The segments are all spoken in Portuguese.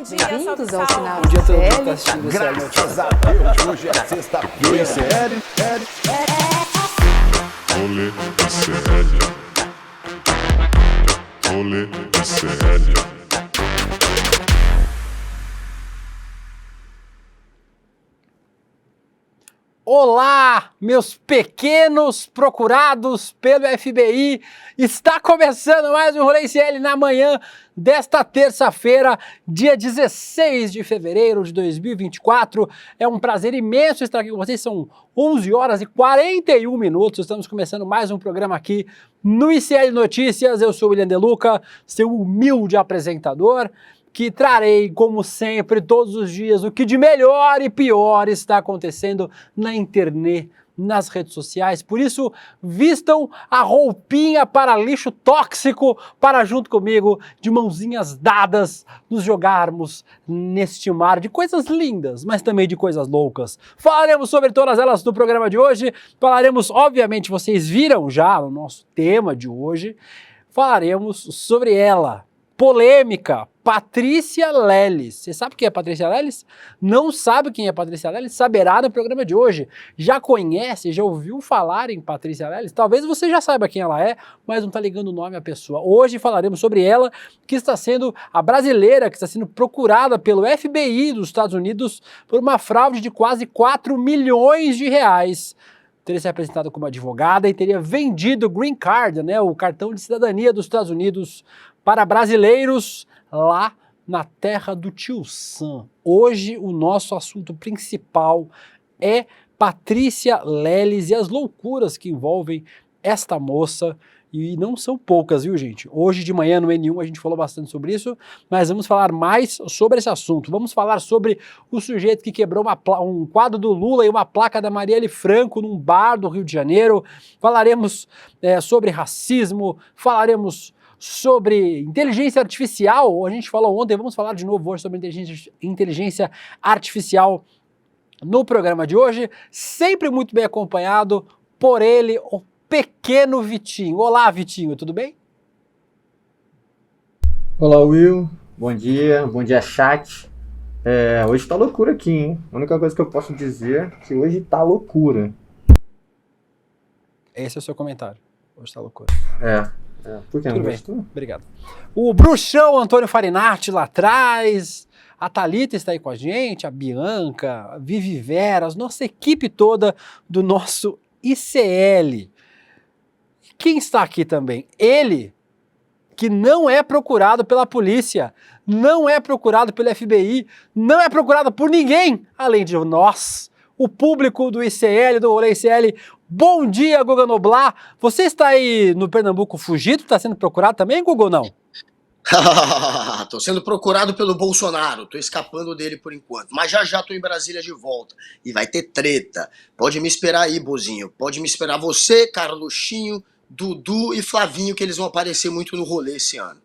Bem-vindos ao sinal Bom dia a todo mundo que CL. tá assistindo esse áudio. Graças a Deus, hoje é sexta-feira. Sério? Rolê CL. Rolê CL. Olá, meus pequenos procurados pelo FBI. Está começando mais um Rolê CL na manhã desta terça-feira, dia 16 de fevereiro de 2024. É um prazer imenso estar aqui com vocês. São 11 horas e 41 minutos. Estamos começando mais um programa aqui no ICL Notícias. Eu sou o William De Luca, seu humilde apresentador, que trarei, como sempre, todos os dias, o que de melhor e pior está acontecendo na internet, nas redes sociais. Por isso, vistam a roupinha para lixo tóxico para, junto comigo, de mãozinhas dadas, nos jogarmos neste mar de coisas lindas, mas também de coisas loucas. Falaremos sobre todas elas no programa de hoje. Falaremos, obviamente, vocês viram já no nosso tema de hoje, falaremos sobre ela. Polêmica, Patrícia Leles. Você sabe quem é Patrícia Leles? Não sabe quem é Patrícia Leles? Saberá no programa de hoje. Já conhece, já ouviu falar em Patrícia Leles? Talvez você já saiba quem ela é, mas não está ligando o nome à pessoa. Hoje falaremos sobre ela, que está sendo a brasileira, que está sendo procurada pelo FBI dos Estados Unidos por uma fraude de quase 4 milhões de reais. Teria se apresentado como advogada e teria vendido o Green Card, né, o cartão de cidadania dos Estados Unidos, para brasileiros lá na terra do Tio Sam. Hoje o nosso assunto principal é Patrícia Leles e as loucuras que envolvem esta moça, e não são poucas, viu, gente? Hoje de manhã no N1 a gente falou bastante sobre isso, mas vamos falar mais sobre esse assunto. Vamos falar sobre o sujeito que quebrou um quadro do Lula e uma placa da Marielle Franco num bar do Rio de Janeiro. Falaremos sobre racismo, falaremos sobre inteligência artificial. A gente falou ontem, vamos falar de novo hoje sobre inteligência artificial no programa de hoje, sempre muito bem acompanhado por ele, o pequeno Vitinho. Olá, Vitinho, tudo bem? Olá, Will. Bom dia, chat. Hoje tá loucura aqui, hein? A única coisa que eu posso dizer é que hoje tá loucura. Esse é o seu comentário. Hoje tá loucura. Por que Tudo não bem, gostou? obrigado. O bruxão Antônio Farinati lá atrás, a Thalita está aí com a gente, a Bianca, a Vivi Veras, nossa equipe toda do nosso ICL. Quem está aqui também? Ele, que não é procurado pela polícia, não é procurado pelo FBI, não é procurado por ninguém, além de nós, o público do ICL, do Rolê ICL. Bom dia, Guga Noblar. Você está aí no Pernambuco fugido? Está sendo procurado também, Guga, ou não? Tô sendo procurado pelo Bolsonaro, tô escapando dele por enquanto, mas já tô em Brasília de volta e vai ter treta. Pode me esperar aí, Bozinho, pode me esperar você, Carluxinho, Dudu e Flavinho, que eles vão aparecer muito no rolê esse ano.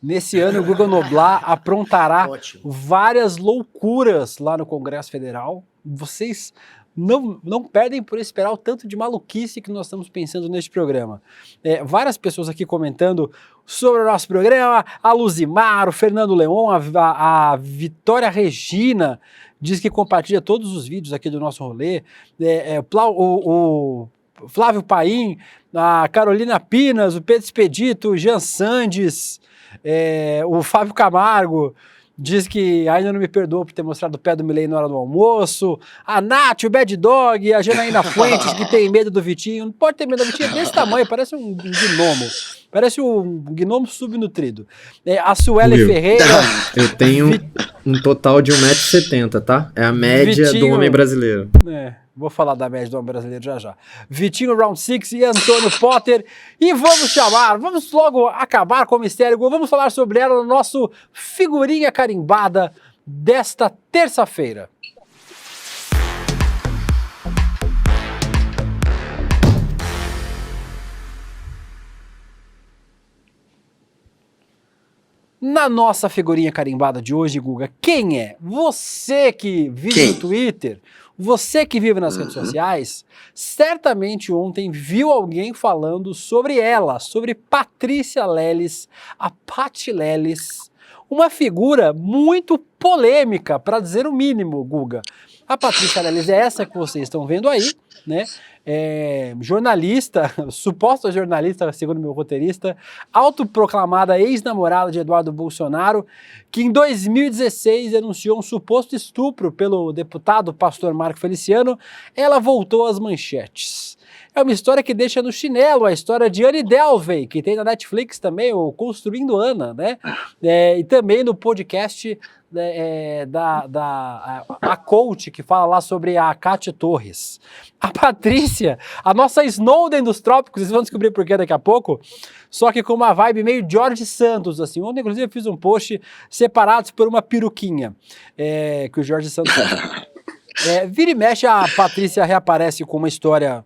Nesse ano, o Guga Noblar aprontará Ótimo. várias loucuras lá no Congresso Federal. Vocês não perdem por esperar o tanto de maluquice que nós estamos pensando neste programa. Várias pessoas aqui comentando sobre o nosso programa, a Luzimar, o Fernando Leon, a Vitória Regina diz que compartilha todos os vídeos aqui do nosso rolê, o Flávio Paim, a Carolina Pinas, o Pedro Expedito, o Jean Sandes, o Fábio Camargo diz que ainda não me perdoa por ter mostrado o pé do Milei na hora do almoço. A Nath, o Bad Dog, a Janaína Fuentes, que tem medo do Vitinho. Não pode ter medo do Vitinho, é desse tamanho, parece um gnomo. Parece um gnomo subnutrido. A Sueli Ferreira. Eu tenho um total de 1,70 m, tá? É a média Vitinho, do homem brasileiro. Vou falar da média do homem brasileiro já. Vitinho Round 6 e Antônio Potter. E vamos logo acabar com o mistério. Vamos falar sobre ela no nosso Figurinha Carimbada desta terça-feira. Na nossa figurinha carimbada de hoje, Guga, quem é? Você que vive no Twitter, você que vive nas redes sociais, certamente ontem viu alguém falando sobre ela, sobre Patrícia Leles, a Pati Leles, uma figura muito polêmica, para dizer o mínimo, Guga. A Patrícia Leles é essa que vocês estão vendo aí, né? Jornalista, suposta jornalista, segundo meu roteirista, autoproclamada ex-namorada de Eduardo Bolsonaro, que em 2016 denunciou um suposto estupro pelo deputado pastor Marco Feliciano. Ela voltou às manchetes. É uma história que deixa no chinelo a história de Anne Delvey, que tem na Netflix também, o Construindo Ana, né? E também no podcast a coach, que fala lá sobre a Kátia Torres. A Patrícia, a nossa Snowden dos trópicos, vocês vão descobrir por que daqui a pouco, só que com uma vibe meio Jorge Santos, assim. Ontem, inclusive, eu fiz um post separados por uma peruquinha, que o Jorge Santos vira e mexe, a Patrícia reaparece com uma história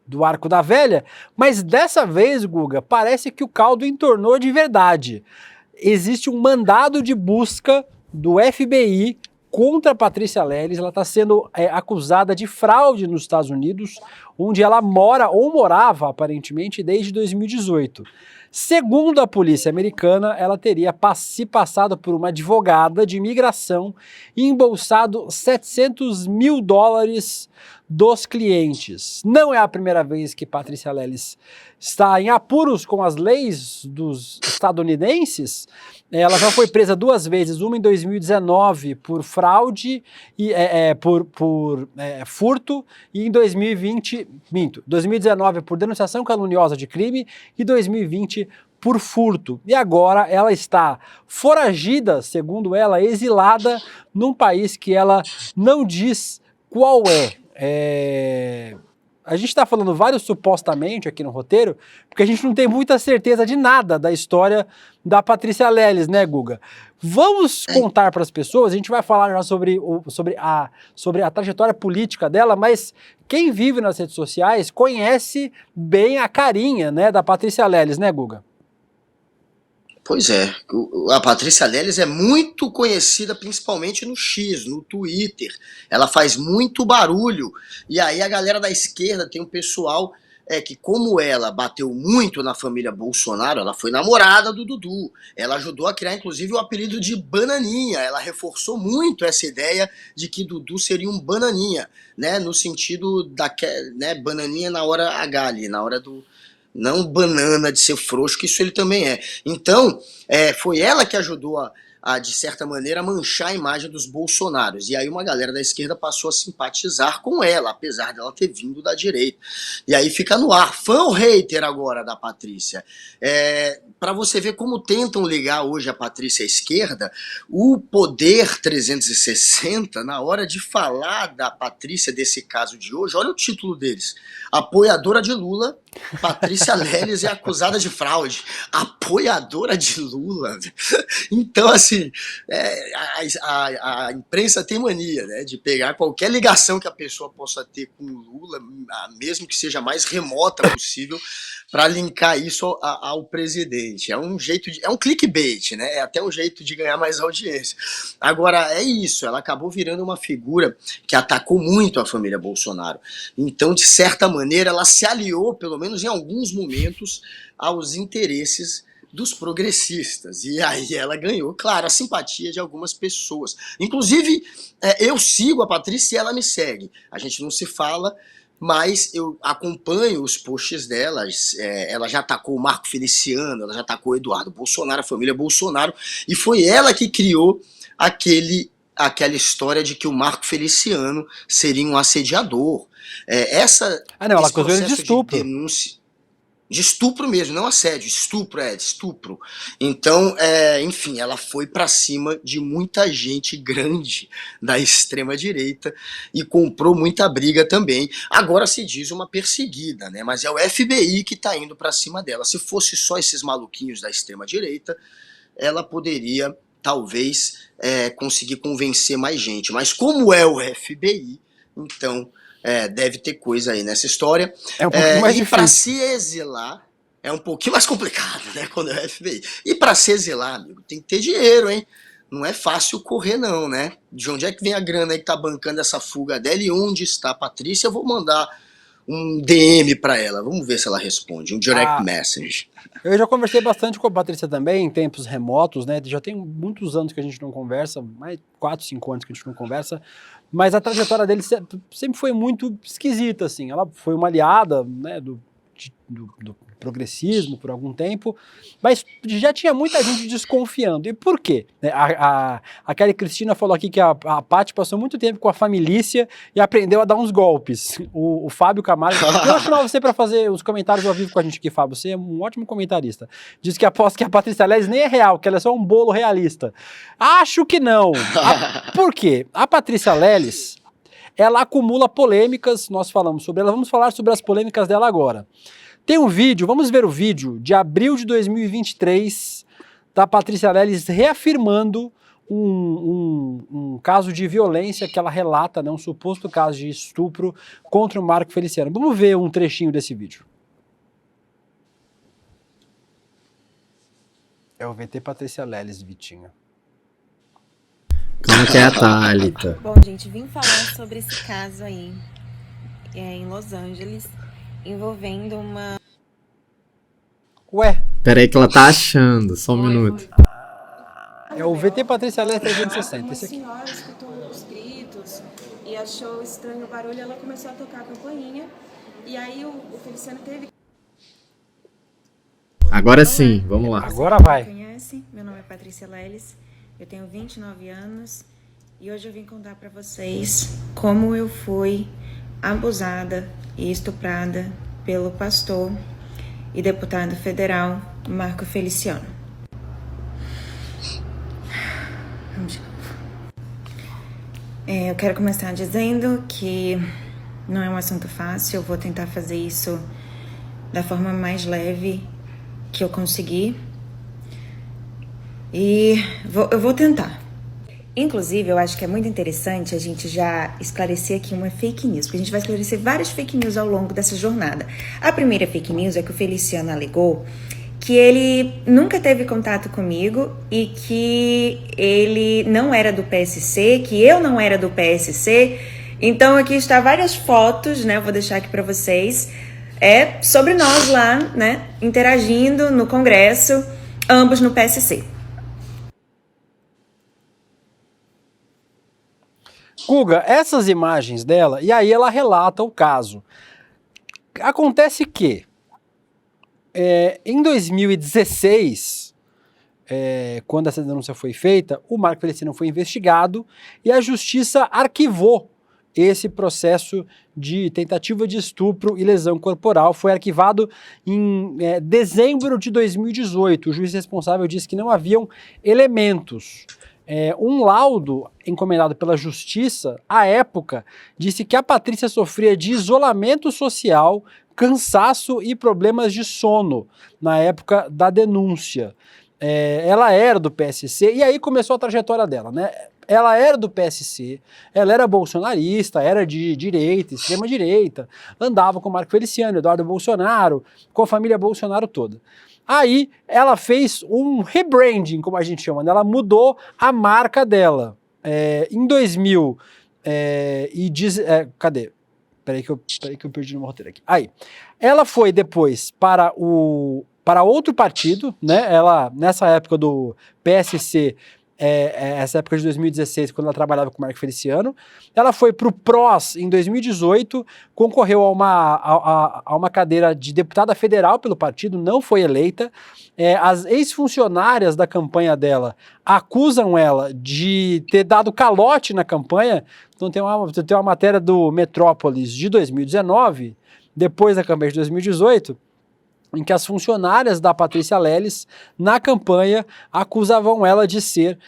do Arco da Velha, mas dessa vez, Guga, parece que o caldo entornou de verdade. Existe um mandado de busca do FBI contra a Patrícia Leles. Ela está sendo acusada de fraude nos Estados Unidos, onde ela mora ou morava, aparentemente, desde 2018. Segundo a polícia americana, ela teria se passado por uma advogada de imigração e embolsado $700 mil dos clientes. Não é a primeira vez que Patrícia Leles está em apuros com as leis dos estadunidenses. Ela já foi presa 2 vezes, uma em 2019 por fraude e por furto, e em 2019 por denunciação caluniosa de crime e 2020 por furto. E agora ela está foragida, segundo ela, exilada num país que ela não diz qual é. A gente está falando vários supostamente aqui no roteiro, porque a gente não tem muita certeza de nada da história da Patrícia Leles, né, Guga? Vamos contar para as pessoas, a gente vai falar já sobre a trajetória política dela, mas quem vive nas redes sociais conhece bem a carinha, né, da Patrícia Leles, né, Guga? Pois é, a Patrícia Leles é muito conhecida principalmente no X, no Twitter. Ela faz muito barulho. E aí a galera da esquerda tem um pessoal que, como ela bateu muito na família Bolsonaro, ela foi namorada do Dudu. Ela ajudou a criar, inclusive, o apelido de Bananinha. Ela reforçou muito essa ideia de que Dudu seria um bananinha, né? No sentido né, bananinha na hora H ali, na hora do... Não banana de ser frouxo, que isso ele também é. Então, foi ela que ajudou a, de certa maneira, manchar a imagem dos Bolsonaros. E aí uma galera da esquerda passou a simpatizar com ela, apesar dela ter vindo da direita. E aí fica no ar. Fã ou hater agora da Patrícia? Para você ver como tentam ligar hoje a Patrícia à esquerda, o Poder 360, na hora de falar da Patrícia desse caso de hoje, olha o título deles. Apoiadora de Lula, Patrícia Leles é acusada de fraude. Apoiadora de Lula. Então, assim, a imprensa tem mania, né, de pegar qualquer ligação que a pessoa possa ter com o Lula, mesmo que seja a mais remota possível, para linkar isso ao presidente. É um jeito é um clickbait, né? É até um jeito de ganhar mais audiência. Agora, é isso, ela acabou virando uma figura que atacou muito a família Bolsonaro. Então, de certa maneira, ela se aliou, pelo menos em alguns momentos, aos interesses dos progressistas. E aí ela ganhou, claro, a simpatia de algumas pessoas. Inclusive, eu sigo a Patrícia e ela me segue. A gente não se fala, mas eu acompanho os posts delas. Ela já atacou o Marco Feliciano, ela já atacou o Eduardo Bolsonaro, a família Bolsonaro, e foi ela que criou aquela história de que o Marco Feliciano seria um assediador. Não, ela acusou ele de estupro. De estupro mesmo, não assédio, estupro. Então, enfim, ela foi pra cima de muita gente grande da extrema-direita e comprou muita briga também. Agora se diz uma perseguida, né? Mas é o FBI que tá indo pra cima dela. Se fosse só esses maluquinhos da extrema-direita, ela poderia, talvez, conseguir convencer mais gente. Mas como é o FBI, então... deve ter coisa aí nessa história. É um pouquinho mais difícil. E para se exilar, é um pouquinho mais complicado, né? Quando é o FBI. E para se exilar, amigo, tem que ter dinheiro, hein? Não é fácil correr, não, né? De onde é que vem a grana aí que tá bancando essa fuga dela e onde está a Patrícia? Eu vou mandar um DM pra ela. Vamos ver se ela responde, um direct Ah. message. Eu já conversei bastante com a Patrícia também, em tempos remotos, né? Já tem muitos anos que a gente não conversa, mais 4, 5 anos que a gente não conversa, mas a trajetória dele sempre foi muito esquisita, assim. Ela foi uma aliada, né, do progressismo por algum tempo, mas já tinha muita gente desconfiando. E por quê? A Kelly Cristina falou aqui que a Paty passou muito tempo com a família e aprendeu a dar uns golpes. O Fábio Camargo, eu vou chamar você para fazer os comentários ao vivo com a gente aqui, Fábio, você é um ótimo comentarista. Diz que aposta que a Patrícia Leles nem é real, que ela é só um bolo realista. Acho que não. Por quê? A Patrícia Leles, ela acumula polêmicas, nós falamos sobre ela, vamos falar sobre as polêmicas dela agora. Tem um vídeo, vamos ver o vídeo de abril de 2023 da Patrícia Leles reafirmando um caso de violência que ela relata, né, um suposto caso de estupro contra o Marco Feliciano. Vamos ver um trechinho desse vídeo. É o VT Patrícia Leles, Vitinho. Como que é a Thalita? Bom, gente, vim falar sobre esse caso aí em Los Angeles, envolvendo uma... Ué, Peraí que ela tá achando, só um minuto. é o VT Patrícia Leles 360, Uma esse aqui. senhora escutou os gritos e achou estranho o barulho, ela começou a tocar a campainha e aí o Feliciano teve... Agora sim, vamos lá. Agora vai. Me conhece? Meu nome é Patrícia Leles, eu tenho 29 anos e hoje eu vim contar pra vocês como eu fui abusada e estuprada pelo pastor e deputado federal Marco Feliciano. Vamos de novo. Eu quero começar dizendo que não é um assunto fácil, eu vou tentar fazer isso da forma mais leve que eu conseguir. E eu vou tentar. Inclusive, eu acho que é muito interessante a gente já esclarecer aqui uma fake news, porque a gente vai esclarecer várias fake news ao longo dessa jornada. A primeira fake news é que o Feliciano alegou que ele nunca teve contato comigo e que ele não era do PSC, que eu não era do PSC. Então, aqui está várias fotos, né? Eu vou deixar aqui para vocês. É sobre nós lá, né? Interagindo no Congresso, ambos no PSC. Guga, essas imagens dela, e aí ela relata o caso. Acontece que, em 2016, quando essa denúncia foi feita, o Marco Feliciano foi investigado e a justiça arquivou esse processo de tentativa de estupro e lesão corporal. Foi arquivado em dezembro de 2018. O juiz responsável disse que não haviam elementos. Um laudo encomendado pela justiça, à época, disse que a Patrícia sofria de isolamento social, cansaço e problemas de sono na época da denúncia. Ela era do PSC e aí começou a trajetória dela, né? Ela era do PSC, ela era bolsonarista, era de direita, extrema-direita, andava com o Marco Feliciano, Eduardo Bolsonaro, com a família Bolsonaro toda. Aí ela fez um rebranding, como a gente chama, né? Ela mudou a marca dela. Em 2000, cadê? Peraí que eu perdi no roteiro aqui. Aí, ela foi depois para outro partido, né? Ela, nessa época do PSC, essa época de 2016, quando ela trabalhava com o Marco Feliciano, ela foi para o PROS em 2018, concorreu a uma cadeira de deputada federal pelo partido, não foi eleita. As ex-funcionárias da campanha dela acusam ela de ter dado calote na campanha. Então tem uma matéria do Metrópolis de 2019, depois da campanha de 2018, em que as funcionárias da Patrícia Leles, na campanha, acusavam ela de ser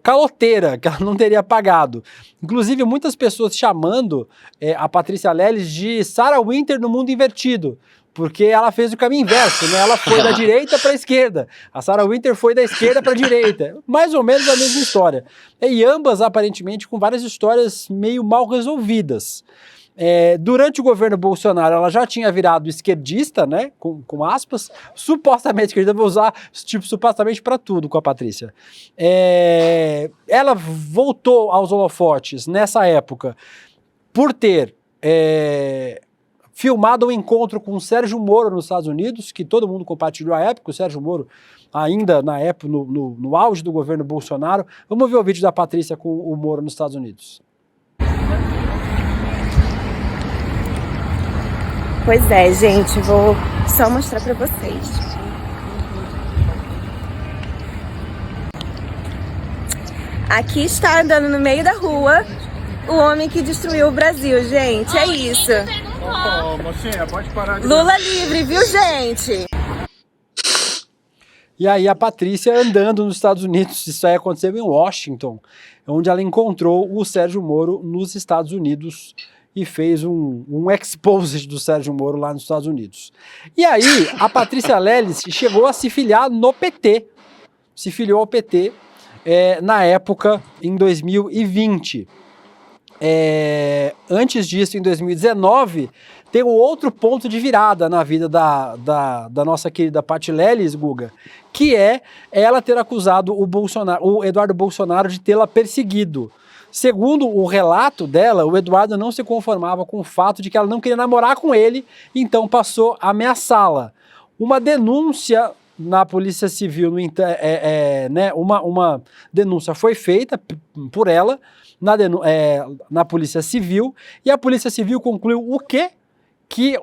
caloteira, que ela não teria pagado. Inclusive, muitas pessoas chamando a Patrícia Leles de Sarah Winter no mundo invertido, porque ela fez o caminho inverso, né? Ela foi da direita para a esquerda, a Sarah Winter foi da esquerda para a direita, mais ou menos a mesma história. E ambas, aparentemente, com várias histórias meio mal resolvidas. Durante o governo Bolsonaro, ela já tinha virado esquerdista, né, com aspas, supostamente esquerdista, vou usar tipo supostamente para tudo com a Patrícia. Ela voltou aos holofotes nessa época por ter filmado um encontro com o Sérgio Moro nos Estados Unidos, que todo mundo compartilhou à época, o Sérgio Moro ainda na época, no auge do governo Bolsonaro. Vamos ver o vídeo da Patrícia com o Moro nos Estados Unidos. Pois é, gente, vou só mostrar pra vocês. Aqui está andando no meio da rua o homem que destruiu o Brasil, gente. É isso. Mocinha, pode parar de... Lula livre, viu, gente? E aí a Patrícia andando nos Estados Unidos, isso aí aconteceu em Washington, onde ela encontrou o Sérgio Moro nos Estados Unidos e fez um exposed do Sérgio Moro lá nos Estados Unidos. E aí a Patrícia Leles chegou a se filiar no PT, se filiou ao PT na época, em 2020. Antes disso, em 2019, tem um outro ponto de virada na vida da nossa querida Pathy Leles, Guga, que é ela ter acusado o Eduardo Bolsonaro de tê-la perseguido. Segundo o relato dela, o Eduardo não se conformava com o fato de que ela não queria namorar com ele, então passou a ameaçá-la. Uma denúncia na Polícia Civil, né, uma denúncia foi feita por ela na Polícia Civil, e a Polícia Civil concluiu o quê? Que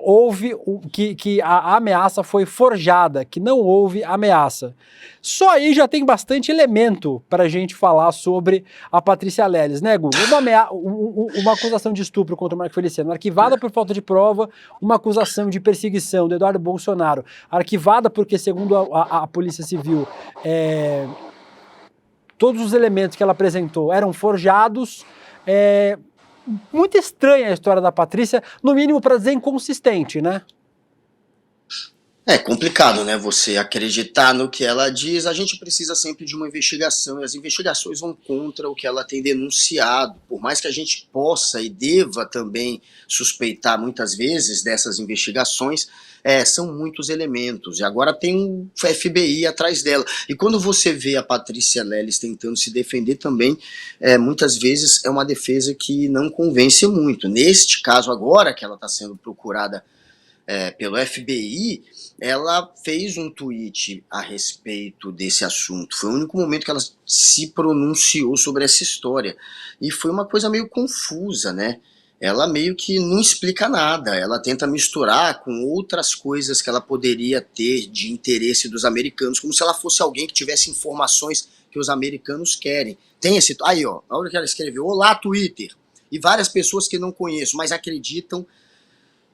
que a ameaça foi forjada, que não houve ameaça. Só aí já tem bastante elemento para a gente falar sobre a Patrícia Leles, né, Guga? Uma acusação de estupro contra o Marco Feliciano, arquivada por falta de prova, uma acusação de perseguição do Eduardo Bolsonaro, arquivada porque, segundo a Polícia Civil, todos os elementos que ela apresentou eram forjados. Muito estranha a história da Patrícia, no mínimo para dizer inconsistente, né? É complicado, né? Você acreditar no que ela diz. A gente precisa sempre de uma investigação, e as investigações vão contra o que ela tem denunciado. Por mais que a gente possa e deva também suspeitar muitas vezes dessas investigações, são muitos elementos. E agora tem um FBI atrás dela. E quando você vê a Patrícia Leles tentando se defender também, muitas vezes é uma defesa que não convence muito. Neste caso agora, que ela está sendo procurada pelo FBI, ela fez um tweet a respeito desse assunto. Foi o único momento que ela se pronunciou sobre essa história. E foi uma coisa meio confusa, né? Ela meio que não explica nada. Ela tenta misturar com outras coisas que ela poderia ter de interesse dos americanos, como se ela fosse alguém que tivesse informações que os americanos querem. Tem esse... Aí, ó, na hora que ela escreveu, olá, Twitter. E várias pessoas que não conheço, mas acreditam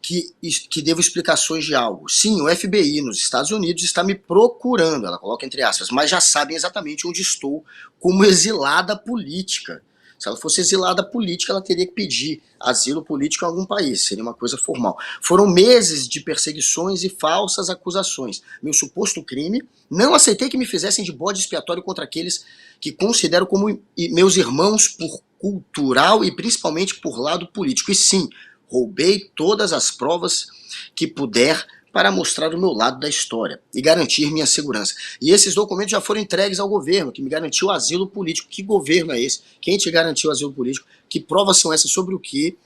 que devo explicações de algo. Sim, o FBI nos Estados Unidos está me procurando, ela coloca entre aspas, mas já sabem exatamente onde estou como exilada política. Se ela fosse exilada política, ela teria que pedir asilo político em algum país, seria uma coisa formal. Foram meses de perseguições e falsas acusações. Meu suposto crime, não aceitei que me fizessem de bode expiatório contra aqueles que considero como meus irmãos por cultural e principalmente por lado político. E sim, roubei todas as provas que puder para mostrar o meu lado da história e garantir minha segurança. E esses documentos já foram entregues ao governo, que me garantiu asilo político. Que governo é esse? Quem te garantiu asilo político? Que provas são essas sobre o quê?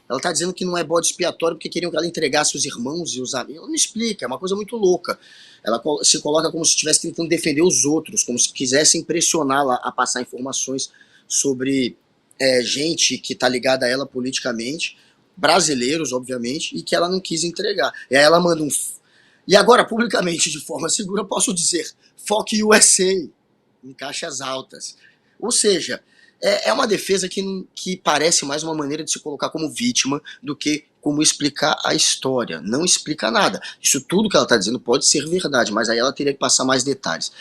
Ela está dizendo que não é bode expiatório porque queriam que ela entregasse os irmãos e os amigos. Ela não explica, é uma coisa muito louca. Ela se coloca como se estivesse tentando defender os outros, como se quisesse impressioná-la a passar informações sobre gente que está ligada a ela politicamente, brasileiros, obviamente, e que ela não quis entregar. E aí ela manda E agora, publicamente, de forma segura, posso dizer, fuck USA, em caixas altas. Ou seja, é uma defesa que parece mais uma maneira de se colocar como vítima do que como explicar a história. Não explica nada. Isso tudo que ela está dizendo pode ser verdade, mas aí ela teria que passar mais detalhes.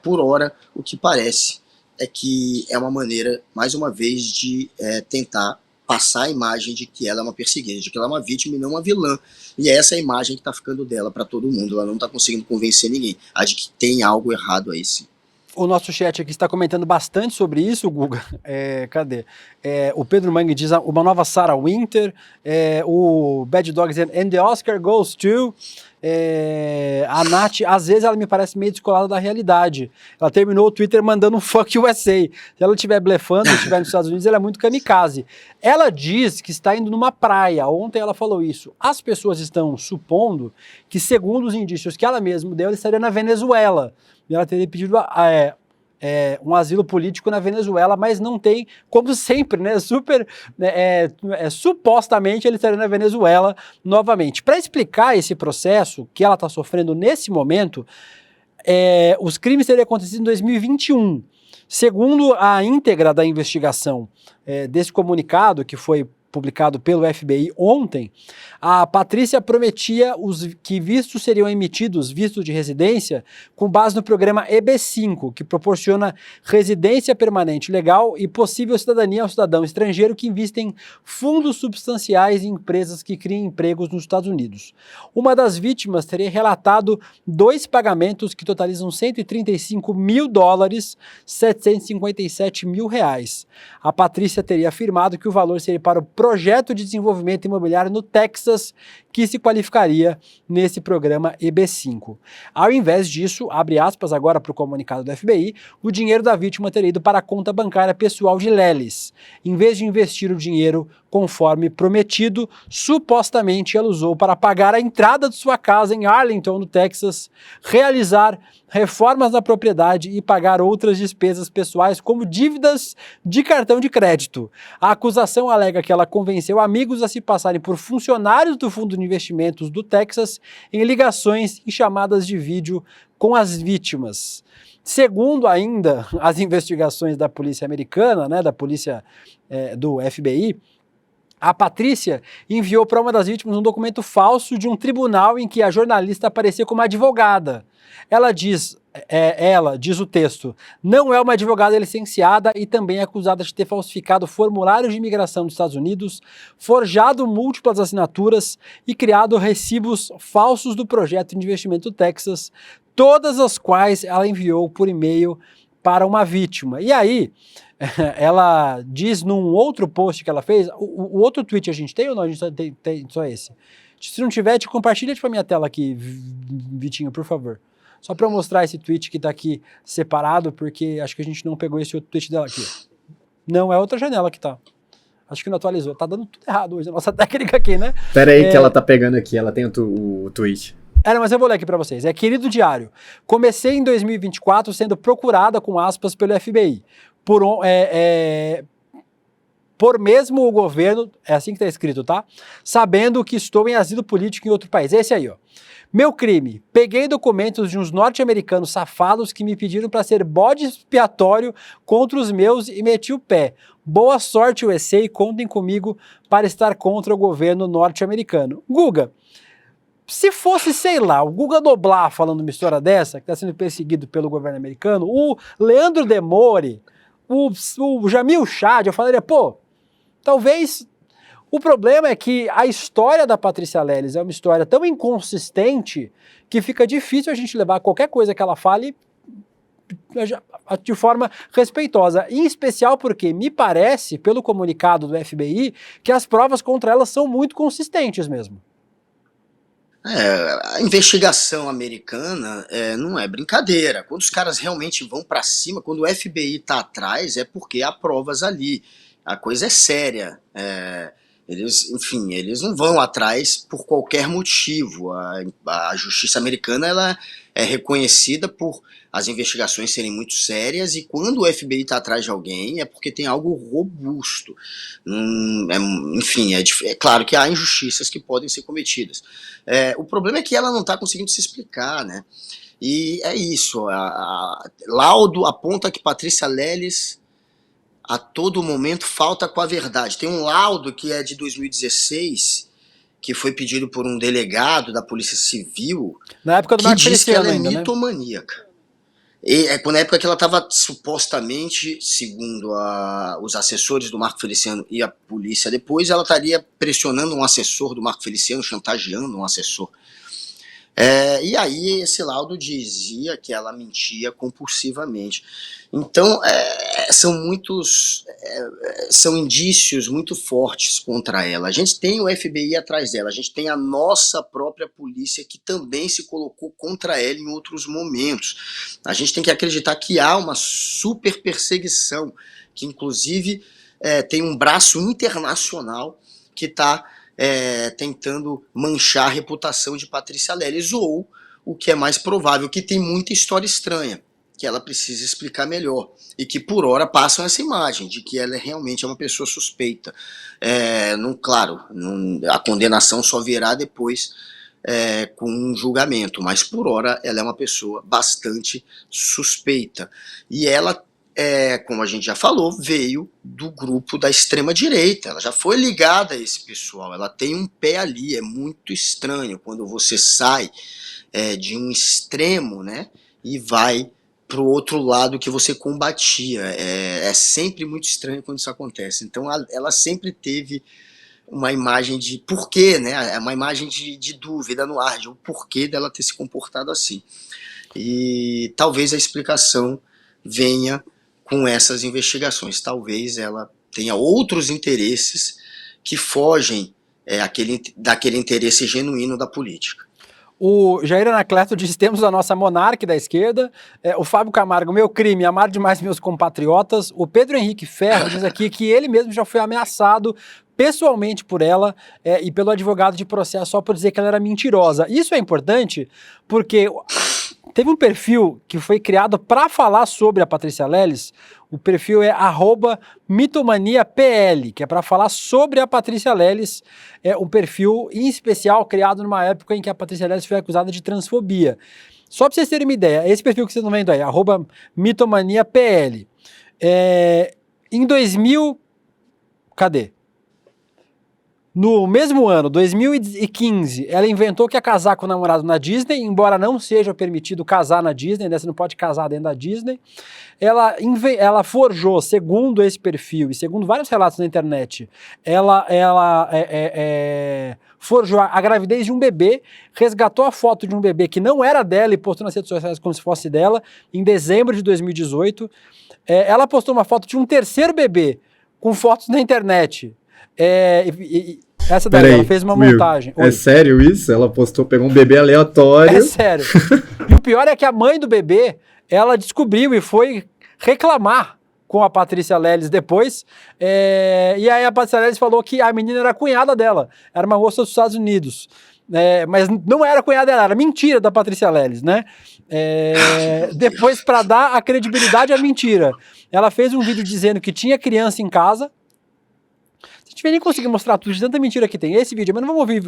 Por hora, o que parece é que é uma maneira, mais uma vez, de tentar passar a imagem de que ela é uma perseguida, de que ela é uma vítima e não uma vilã. E é essa a imagem que está ficando dela para todo mundo. Ela não está conseguindo convencer ninguém. A de que tem algo errado aí, sim. O nosso chat aqui está comentando bastante sobre isso, Guga. Cadê? O Pedro Mangue diz uma nova Sarah Winter. O Bad Dog dizendo, and the Oscar goes to... A Nath, às vezes, ela me parece meio descolada da realidade. Ela terminou o Twitter mandando um fuck USA. Se ela estiver blefando, estiver nos Estados Unidos, ela é muito kamikaze. Ela diz que está indo numa praia. Ontem ela falou isso. As pessoas estão supondo que, segundo os indícios que ela mesma deu, ela estaria na Venezuela. E ela teria pedido um asilo político na Venezuela, mas não tem, como sempre, né? Supostamente ele estaria na Venezuela novamente. Para explicar esse processo que ela está sofrendo nesse momento, os crimes teriam acontecido em 2021. Segundo a íntegra da investigação desse comunicado que foi publicado pelo FBI ontem, a Patrícia prometia que vistos seriam emitidos, vistos de residência, com base no programa EB5, que proporciona residência permanente legal e possível cidadania ao cidadão estrangeiro que invista em fundos substanciais em empresas que criem empregos nos Estados Unidos. Uma das vítimas teria relatado 2 pagamentos que totalizam $135 mil, 757 mil reais. A Patrícia teria afirmado que o valor seria para o projeto de desenvolvimento imobiliário no Texas, que se qualificaria nesse programa EB5. Ao invés disso, abre aspas agora para o comunicado do FBI, o dinheiro da vítima teria ido para a conta bancária pessoal de Lelis. Em vez de investir o dinheiro conforme prometido, supostamente ela usou para pagar a entrada de sua casa em Arlington, no Texas, realizar reformas na propriedade e pagar outras despesas pessoais, como dívidas de cartão de crédito. A acusação alega que ela convenceu amigos a se passarem por funcionários do Fundo de Investimentos do Texas em ligações e chamadas de vídeo com as vítimas. Segundo ainda as investigações da polícia americana, né, da polícia do FBI, a Patrícia enviou para uma das vítimas um documento falso de um tribunal em que a jornalista aparecia como advogada. Ela diz o texto, não é uma advogada licenciada e também é acusada de ter falsificado formulários de imigração dos Estados Unidos, forjado múltiplas assinaturas e criado recibos falsos do projeto de investimento do Texas, todas as quais ela enviou por e-mail para uma vítima. E aí, ela diz num outro post que ela fez, o outro tweet a gente tem ou não? A gente tem só esse? Se não tiver, compartilha para minha tela aqui, Vitinho, por favor. Só para eu mostrar esse tweet que está aqui separado, porque acho que a gente não pegou esse outro tweet dela aqui. Não, é outra janela que tá. Acho que não atualizou. Tá dando tudo errado hoje, a nossa técnica aqui, né? Pera aí que ela tá pegando aqui, ela tem o tweet. Mas eu vou ler aqui para vocês. Querido diário, comecei em 2024 sendo procurada, com aspas, pelo FBI. Por mesmo o governo, é assim que tá escrito, tá? Sabendo que estou em asilo político em outro país. Esse aí, ó. Meu crime, peguei documentos de uns norte-americanos safados que me pediram para ser bode expiatório contra os meus e meti o pé. Boa sorte, USA, e contem comigo para estar contra o governo norte-americano. Guga, se fosse, sei lá, o Guga Noblar falando uma história dessa, que está sendo perseguido pelo governo americano, o Leandro Demore, o Jamil Chad, eu falaria, pô, talvez... O problema é que a história da Patrícia Lelis é uma história tão inconsistente que fica difícil a gente levar qualquer coisa que ela fale de forma respeitosa, em especial porque me parece, pelo comunicado do FBI, que as provas contra ela são muito consistentes mesmo. A investigação americana não é brincadeira. Quando os caras realmente vão pra cima, quando o FBI tá atrás, é porque há provas ali. A coisa é séria. Eles não vão atrás por qualquer motivo. A justiça americana ela é reconhecida por as investigações serem muito sérias, e quando o FBI está atrás de alguém é porque tem algo robusto. É claro que há injustiças que podem ser cometidas. O problema é que ela não está conseguindo se explicar, né? E é isso. Laudo aponta que Patrícia Lelis a todo momento falta com a verdade. Tem um laudo que é de 2016, que foi pedido por um delegado da Polícia Civil, na época do que diz que ela é ainda, mitomaníaca. Né? Na época que ela estava supostamente, segundo os assessores do Marco Feliciano e a polícia depois, ela estaria pressionando um assessor do Marco Feliciano, chantageando um assessor. E aí esse laudo dizia que ela mentia compulsivamente. Então, são indícios muito fortes contra ela. A gente tem o FBI atrás dela, a gente tem a nossa própria polícia que também se colocou contra ela em outros momentos. A gente tem que acreditar que há uma super perseguição, que inclusive tem um braço internacional que está tentando manchar a reputação de Patrícia Leles, ou, o que é mais provável, que tem muita história estranha, que ela precisa explicar melhor, e que por hora passam essa imagem de que ela realmente é uma pessoa suspeita. Claro, a condenação só virá depois com um julgamento, mas por hora ela é uma pessoa bastante suspeita. E ela, como a gente já falou, veio do grupo da extrema-direita, ela já foi ligada a esse pessoal, ela tem um pé ali. É muito estranho quando você sai de um extremo, né, e vai para o outro lado que você combatia. É sempre muito estranho quando isso acontece. Então ela sempre teve uma imagem de porquê, né, uma imagem de dúvida no ar, de o porquê dela ter se comportado assim. E talvez a explicação venha com essas investigações. Talvez ela tenha outros interesses que fogem daquele interesse genuíno da política. O Jair Anacleto diz: temos a nossa monarca da esquerda. O Fábio Camargo: meu crime, amar demais meus compatriotas. O Pedro Henrique Ferro diz aqui que ele mesmo já foi ameaçado pessoalmente por ela e pelo advogado de processo só por dizer que ela era mentirosa. Isso é importante porque teve um perfil que foi criado para falar sobre a Patrícia Leles. O perfil é @mitomaniapl, que é para falar sobre a Patrícia Leles. É um perfil em especial criado numa época em que a Patrícia Leles foi acusada de transfobia. Só para vocês terem uma ideia, esse perfil que vocês estão vendo aí, @mitomaniapl. Em 2000... Cadê? No mesmo ano, 2015, ela inventou que ia casar com o namorado na Disney, embora não seja permitido casar na Disney, né? Você não pode casar dentro da Disney. Ela forjou, segundo esse perfil e segundo vários relatos na internet, ela forjou a gravidez de um bebê, resgatou a foto de um bebê que não era dela e postou nas redes sociais como se fosse dela, em dezembro de 2018. Ela postou uma foto de um terceiro bebê com fotos na internet. Essa daí, ela fez uma montagem. É sério isso? Ela pegou um bebê aleatório. É sério. E o pior é que a mãe do bebê, ela descobriu e foi reclamar com a Patrícia Leles depois. E aí a Patrícia Leles falou que a menina era a cunhada dela. Era uma moça dos Estados Unidos. Mas não era a cunhada dela, era mentira da Patrícia Leles, né? Depois, para dar a credibilidade à mentira, ela fez um vídeo dizendo que tinha criança em casa. Se a gente nem conseguir mostrar tudo de tanta mentira que tem esse vídeo, mas não vamos ouvir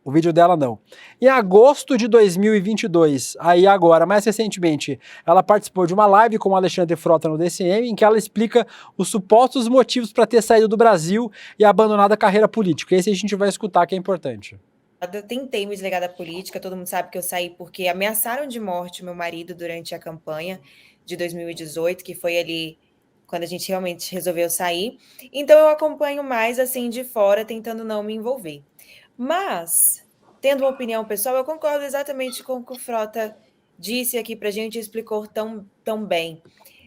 o vídeo dela, não. Em agosto de 2022, aí agora, mais recentemente, ela participou de uma live com o Alexandre Frota no DCM, em que ela explica os supostos motivos para ter saído do Brasil e abandonado a carreira política. Esse a gente vai escutar, que é importante. Eu tentei me desligar da política, todo mundo sabe que eu saí porque ameaçaram de morte o meu marido durante a campanha de 2018, que foi ali quando a gente realmente resolveu sair. Então eu acompanho mais assim de fora, tentando não me envolver. Mas, tendo uma opinião pessoal, eu concordo exatamente com o que o Frota disse aqui pra gente e explicou tão bem.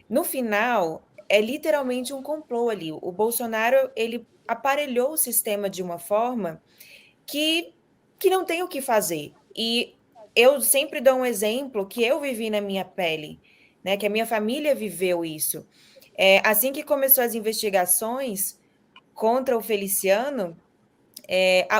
No final, é literalmente um complô ali. O Bolsonaro, ele aparelhou o sistema de uma forma que não tem o que fazer. E eu sempre dou um exemplo que eu vivi na minha pele, né? Que a minha família viveu isso. Assim que começou as investigações contra o Feliciano,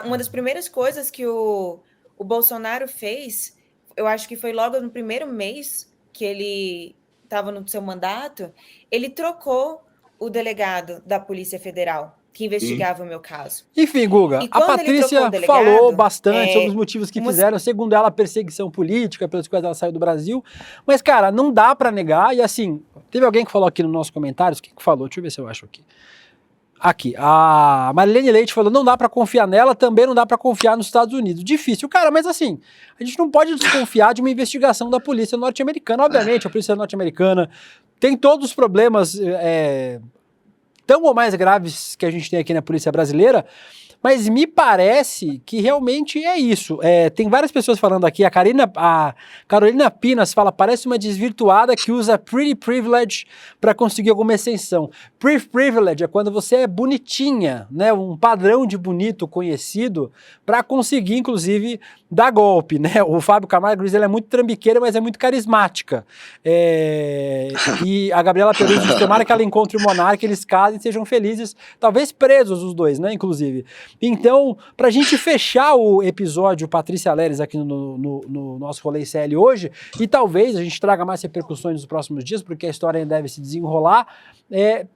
uma das primeiras coisas que o Bolsonaro fez, eu acho que foi logo no primeiro mês que ele estava no seu mandato, ele trocou o delegado da Polícia Federal que investigava o meu caso. Enfim, Guga, a Patrícia falou bastante sobre os motivos que fizeram, segundo ela, perseguição política, pelas quais ela saiu do Brasil. Mas, cara, não dá pra negar. E assim, teve alguém que falou aqui nos nossos comentários, o que falou? Deixa eu ver se eu acho aqui. Aqui, a Marilene Leite falou: não dá pra confiar nela, também não dá pra confiar nos Estados Unidos. Difícil, cara, mas assim, a gente não pode desconfiar de uma investigação da polícia norte-americana. Obviamente, a polícia norte-americana tem todos os problemas tão ou mais graves que a gente tem aqui na polícia brasileira, Mas me parece que realmente é isso. Tem várias pessoas falando aqui, a Carolina Pinas fala, parece uma desvirtuada que usa pretty privilege para conseguir alguma extensão. Pretty privilege é quando você é bonitinha, né? Um padrão de bonito conhecido para conseguir, inclusive, dar golpe, né? O Fábio Camargo diz, ela é muito trambiqueira, mas é muito carismática. E a Gabriela Pereira diz, tomara que ela encontre o Monarca, eles casem e sejam felizes, talvez presos os dois, né? Inclusive. Então, pra gente fechar o episódio Patrícia Leles aqui no nosso Rolê CL hoje, e talvez a gente traga mais repercussões nos próximos dias, porque a história ainda deve se desenrolar,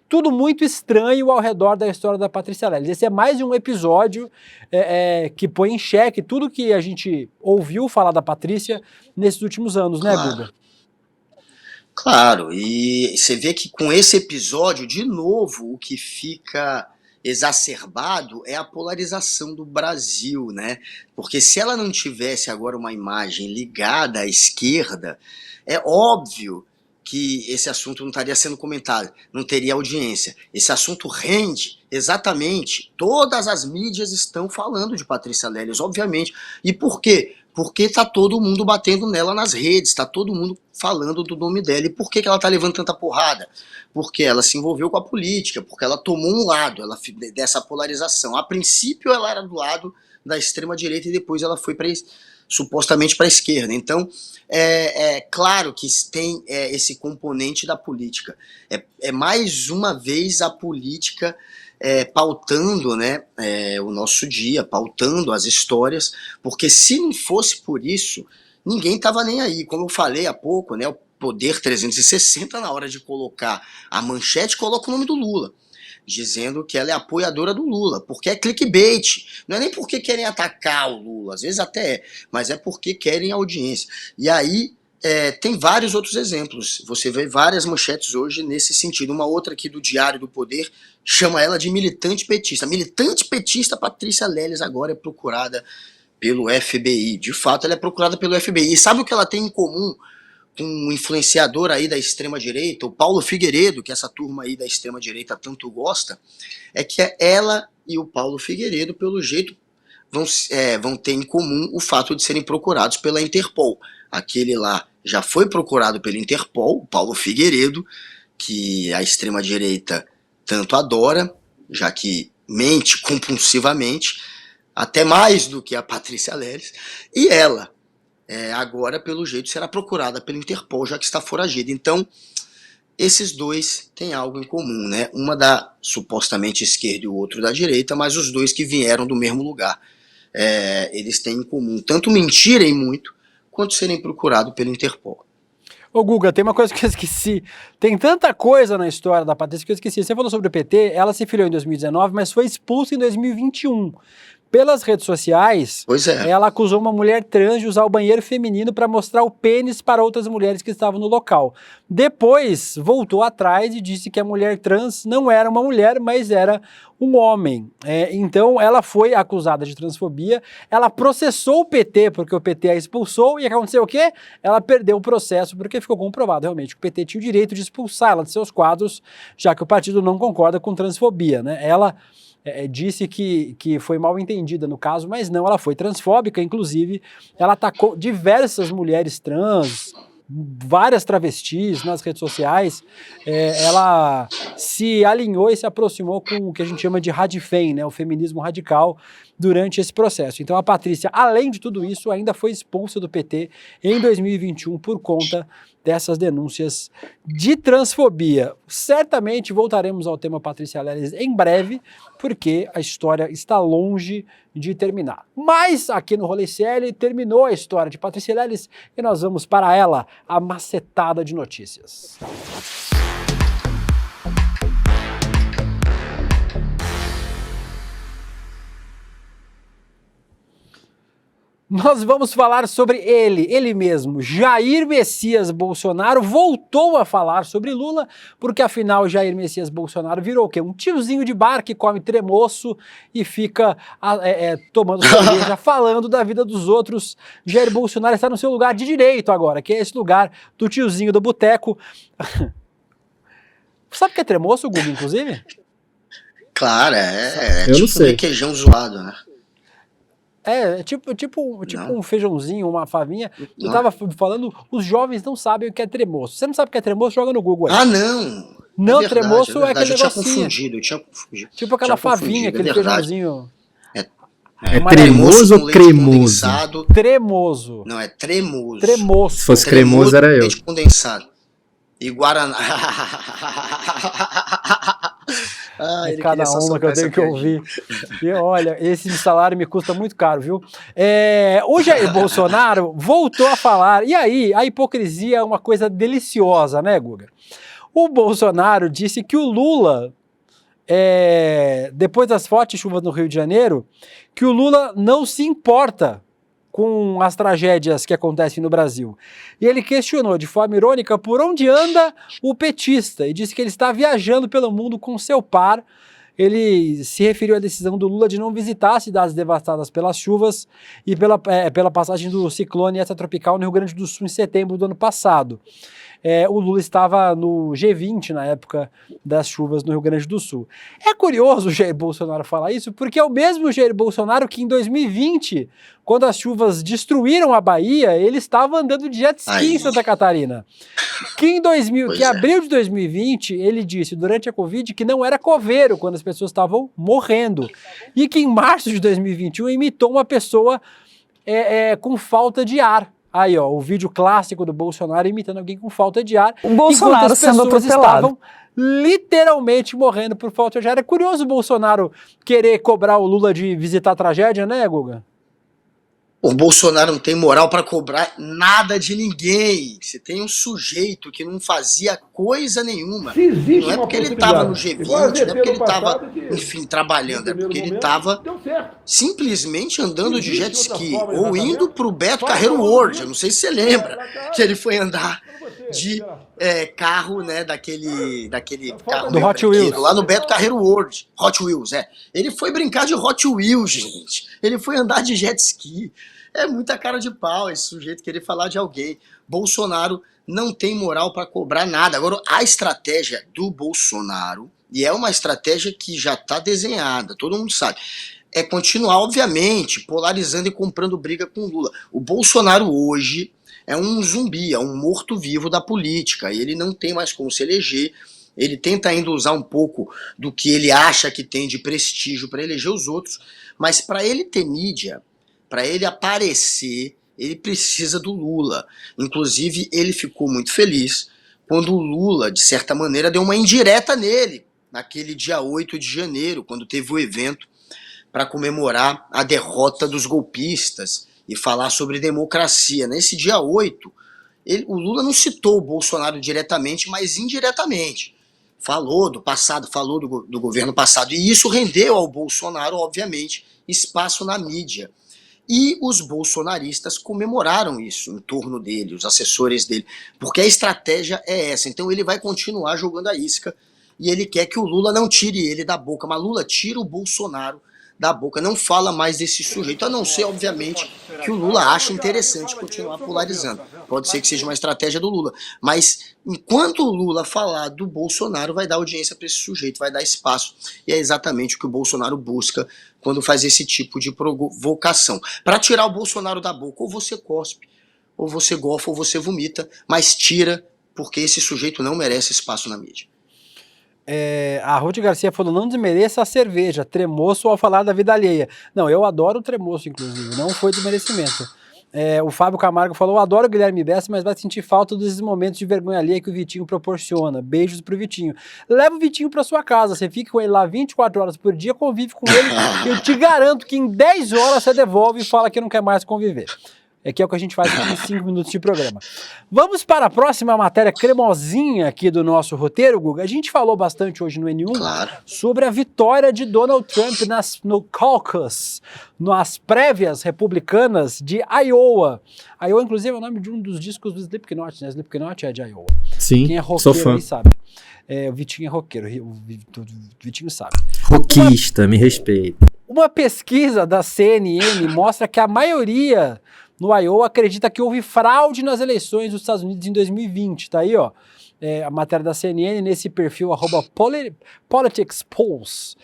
tudo muito estranho ao redor da história da Patrícia Leles. Esse é mais um episódio que põe em xeque tudo que a gente ouviu falar da Patrícia nesses últimos anos, né, Guga? Claro, e você vê que com esse episódio, de novo, o que fica exacerbado é a polarização do Brasil, né? Porque se ela não tivesse agora uma imagem ligada à esquerda, é óbvio que esse assunto não estaria sendo comentado, não teria audiência. Esse assunto rende exatamente, todas as mídias estão falando de Patrícia Leles, obviamente. E por quê? Porque tá todo mundo batendo nela nas redes, tá todo mundo falando do nome dela. E por que ela tá levando tanta porrada? Porque ela se envolveu com a política, porque ela tomou um lado dessa polarização. A princípio ela era do lado da extrema-direita e depois ela foi supostamente para a esquerda. Então, claro que tem esse componente da política. É mais uma vez a política pautando, né, o nosso dia, pautando as histórias, porque se não fosse por isso, ninguém estava nem aí. Como eu falei há pouco, né, o Poder 360, na hora de colocar a manchete, coloca o nome do Lula, dizendo que ela é apoiadora do Lula, porque é clickbait. Não é nem porque querem atacar o Lula, às vezes até mas é porque querem audiência. E aí tem vários outros exemplos. Você vê várias manchetes hoje nesse sentido. Uma outra aqui do Diário do Poder chama ela de militante petista. Militante petista Patrícia Leles agora é procurada pelo FBI. De fato, ela é procurada pelo FBI. E sabe o que ela tem em comum com um influenciador aí da extrema-direita, o Paulo Figueiredo, que essa turma aí da extrema-direita tanto gosta? É que ela e o Paulo Figueiredo, pelo jeito, vão ter em comum o fato de serem procurados pela Interpol. Aquele lá já foi procurado pela Interpol, o Paulo Figueiredo, que a extrema-direita tanto adora, já que mente compulsivamente, até mais do que a Patrícia Leles, e ela, agora, pelo jeito, será procurada pela Interpol, já que está foragida. Então, esses dois têm algo em comum, né? Uma da supostamente esquerda e o outro da direita, mas os dois que vieram do mesmo lugar. Eles têm em comum tanto mentirem muito, quanto serem procurados pela Interpol. Ô Guga, tem uma coisa que eu esqueci. Tem tanta coisa na história da Patrícia que eu esqueci. Você falou sobre o PT, ela se filiou em 2019, mas foi expulsa em 2021. Pelas redes sociais, Pois é. ela acusou uma mulher trans de usar o banheiro feminino para mostrar o pênis para outras mulheres que estavam no local. Depois, voltou atrás e disse que a mulher trans não era uma mulher, mas era um homem. Então, ela foi acusada de transfobia, ela processou o PT porque o PT a expulsou e aconteceu o quê? Ela perdeu o processo porque ficou comprovado realmente que o PT tinha o direito de expulsar ela de seus quadros, já que o partido não concorda com transfobia, né? Ela disse que foi mal entendida no caso, mas não, ela foi transfóbica, inclusive ela atacou diversas mulheres trans, várias travestis nas redes sociais, ela se alinhou e se aproximou com o que a gente chama de radifem, né, o feminismo radical, durante esse processo. Então a Patrícia, além de tudo isso, ainda foi expulsa do PT em 2021 por conta dessas denúncias de transfobia. Certamente voltaremos ao tema Patrícia Leles em breve, porque a história está longe de terminar. Mas aqui no Rolê CL terminou a história de Patrícia Leles e nós vamos para ela, a macetada de notícias. Nós vamos falar sobre ele mesmo, Jair Messias Bolsonaro, voltou a falar sobre Lula, porque afinal Jair Messias Bolsonaro virou o quê? Um tiozinho de bar que come tremoço e fica tomando cerveja, falando da vida dos outros. Jair Bolsonaro está no seu lugar de direito agora, que é esse lugar do tiozinho do boteco. Sabe o que é tremoço, Google, inclusive? Claro, é Eu não tipo sei. requeijão zoado, né? É tipo Não. um feijãozinho, uma favinha. Eu Não. tava falando, os jovens não sabem o que é tremoço. Você não sabe o que é tremoço? Joga no Google aí. Ah, não! Não, É verdade, tremoço é aquele Eu tinha negocinho. confundido. Tipo aquela Tinha favinha, confundido, é aquele verdade. feijãozinho É Mas tremoso com ou leite cremoso? condensado. tremoso. Não, é tremoso. Se Tremoço. fosse cremoso, era eu. Leite condensado. E Guaraná. Ah, É ele cada queria só uma que soltar eu tenho essa que piadinha. ouvir. E olha, esse salário me custa muito caro, viu? O Jair Bolsonaro voltou a falar. E aí, a hipocrisia é uma coisa deliciosa, né, Guga? O Bolsonaro disse que o Lula, depois das fortes chuvas no Rio de Janeiro, que o Lula não se importa com as tragédias que acontecem no Brasil. E ele questionou de forma irônica por onde anda o petista e disse que ele está viajando pelo mundo com seu par. Ele se referiu à decisão do Lula de não visitar as cidades devastadas pelas chuvas e pela passagem do ciclone extratropical no Rio Grande do Sul em setembro do ano passado. O Lula estava no G20 na época das chuvas no Rio Grande do Sul. É curioso o Jair Bolsonaro falar isso, porque é o mesmo Jair Bolsonaro que em 2020, quando as chuvas destruíram a Bahia, ele estava andando de jet ski em Santa Catarina. Que em abril de 2020, ele disse durante a Covid que não era coveiro quando as pessoas estavam morrendo. E que em março de 2021 imitou uma pessoa com falta de ar. Aí, ó, o vídeo clássico do Bolsonaro imitando alguém com falta de ar. O Bolsonaro enquanto as sendo pessoas atropelado. estavam literalmente morrendo por falta de ar. É curioso o Bolsonaro querer cobrar o Lula de visitar a tragédia, né, Guga? O Bolsonaro não tem moral pra cobrar nada de ninguém. Você tem um sujeito que não fazia coisa nenhuma. Não é porque ele estava no G20, não é porque ele estava, enfim, trabalhando. É porque ele estava simplesmente andando de jet ski. Ou indo pro Beto Carreiro World. Eu não sei se você lembra que ele foi andar de carro, né, daquele carro Do meio Hot Wheels. brinquedo, lá no Beto Carreiro World. Hot Wheels, Ele foi brincar de Hot Wheels, gente. Ele foi andar de jet ski. É muita cara de pau esse sujeito querer falar de alguém. Bolsonaro não tem moral para cobrar nada. Agora, a estratégia do Bolsonaro, e é uma estratégia que já está desenhada, todo mundo sabe, é continuar, obviamente, polarizando e comprando briga com o Lula. O Bolsonaro hoje é um zumbi, é um morto-vivo da política. Ele não tem mais como se eleger. Ele tenta ainda usar um pouco do que ele acha que tem de prestígio para eleger os outros, mas para ele ter mídia, para ele aparecer, ele precisa do Lula. Inclusive, ele ficou muito feliz quando o Lula, de certa maneira, deu uma indireta nele, naquele dia 8 de janeiro, quando teve o evento para comemorar a derrota dos golpistas e falar sobre democracia. Nesse dia 8, o Lula não citou o Bolsonaro diretamente, mas indiretamente. Falou do passado, falou do governo passado. E isso rendeu ao Bolsonaro, obviamente, espaço na mídia. E os bolsonaristas comemoraram isso em torno dele, os assessores dele, porque a estratégia é essa. Então ele vai continuar jogando a isca e ele quer que o Lula não tire ele da boca. Mas Lula, tira o Bolsonaro da boca, não fala mais desse sujeito, a não ser, obviamente, que o Lula acha interessante continuar polarizando. Pode ser que seja uma estratégia do Lula, mas enquanto o Lula falar do Bolsonaro, vai dar audiência para esse sujeito, vai dar espaço, e é exatamente o que o Bolsonaro busca quando faz esse tipo de provocação. Para tirar o Bolsonaro da boca, ou você cospe, ou você gofa, ou você vomita, mas tira, porque esse sujeito não merece espaço na mídia. A Ruth Garcia falou, não desmereça a cerveja, tremoço ao falar da vida alheia. Não, eu adoro o tremoço, inclusive, não foi desmerecimento. O Fábio Camargo falou, eu adoro o Guilherme Bessa, mas vai sentir falta desses momentos de vergonha alheia que o Vitinho proporciona. Beijos pro Vitinho. Leva o Vitinho pra sua casa, você fica com ele lá 24 horas por dia, convive com ele, eu te garanto que em 10 horas você devolve e fala que não quer mais conviver. Que é o que a gente faz aqui em 5 minutos de programa. Vamos para a próxima matéria cremosinha aqui do nosso roteiro, Guga. A gente falou bastante hoje no N1 sobre a vitória de Donald Trump no caucus, nas prévias republicanas de Iowa. Iowa, inclusive, é o nome de um dos discos do Slipknot, né? Slipknot é de Iowa. Sim, quem é roqueiro sou fã. aí sabe. O Vitinho é roqueiro, o Vitinho sabe. Roquista, me respeita. Uma pesquisa da CNN mostra que a maioria no Iowa acredita que houve fraude nas eleições dos Estados Unidos em 2020. Tá aí, ó, a matéria da CNN nesse perfil @PoliticsPolls.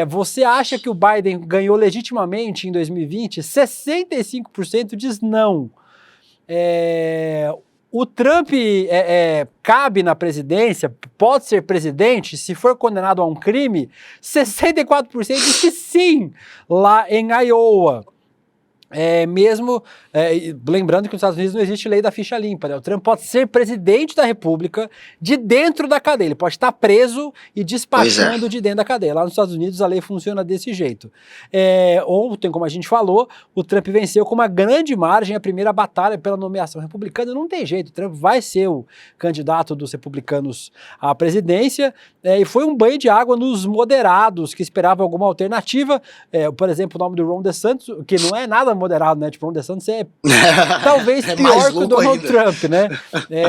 Você acha que o Biden ganhou legitimamente em 2020? 65% diz não. O Trump cabe na presidência, pode ser presidente, se for condenado a um crime? 64% diz que sim, lá em Iowa. Lembrando que nos Estados Unidos não existe lei da ficha limpa, né? O Trump pode ser presidente da República de dentro da cadeia, ele pode estar preso e despachando de dentro da cadeia. Lá nos Estados Unidos a lei funciona desse jeito. Ontem, como a gente falou, o Trump venceu com uma grande margem a primeira batalha pela nomeação republicana. Não tem jeito, o Trump vai ser o candidato dos republicanos à presidência, e foi um banho de água nos moderados que esperavam alguma alternativa. Por exemplo, o nome do Ron DeSantis, que não é nada moderado, né? Tipo, Ron DeSantis é talvez pior que o Donald Trump, né?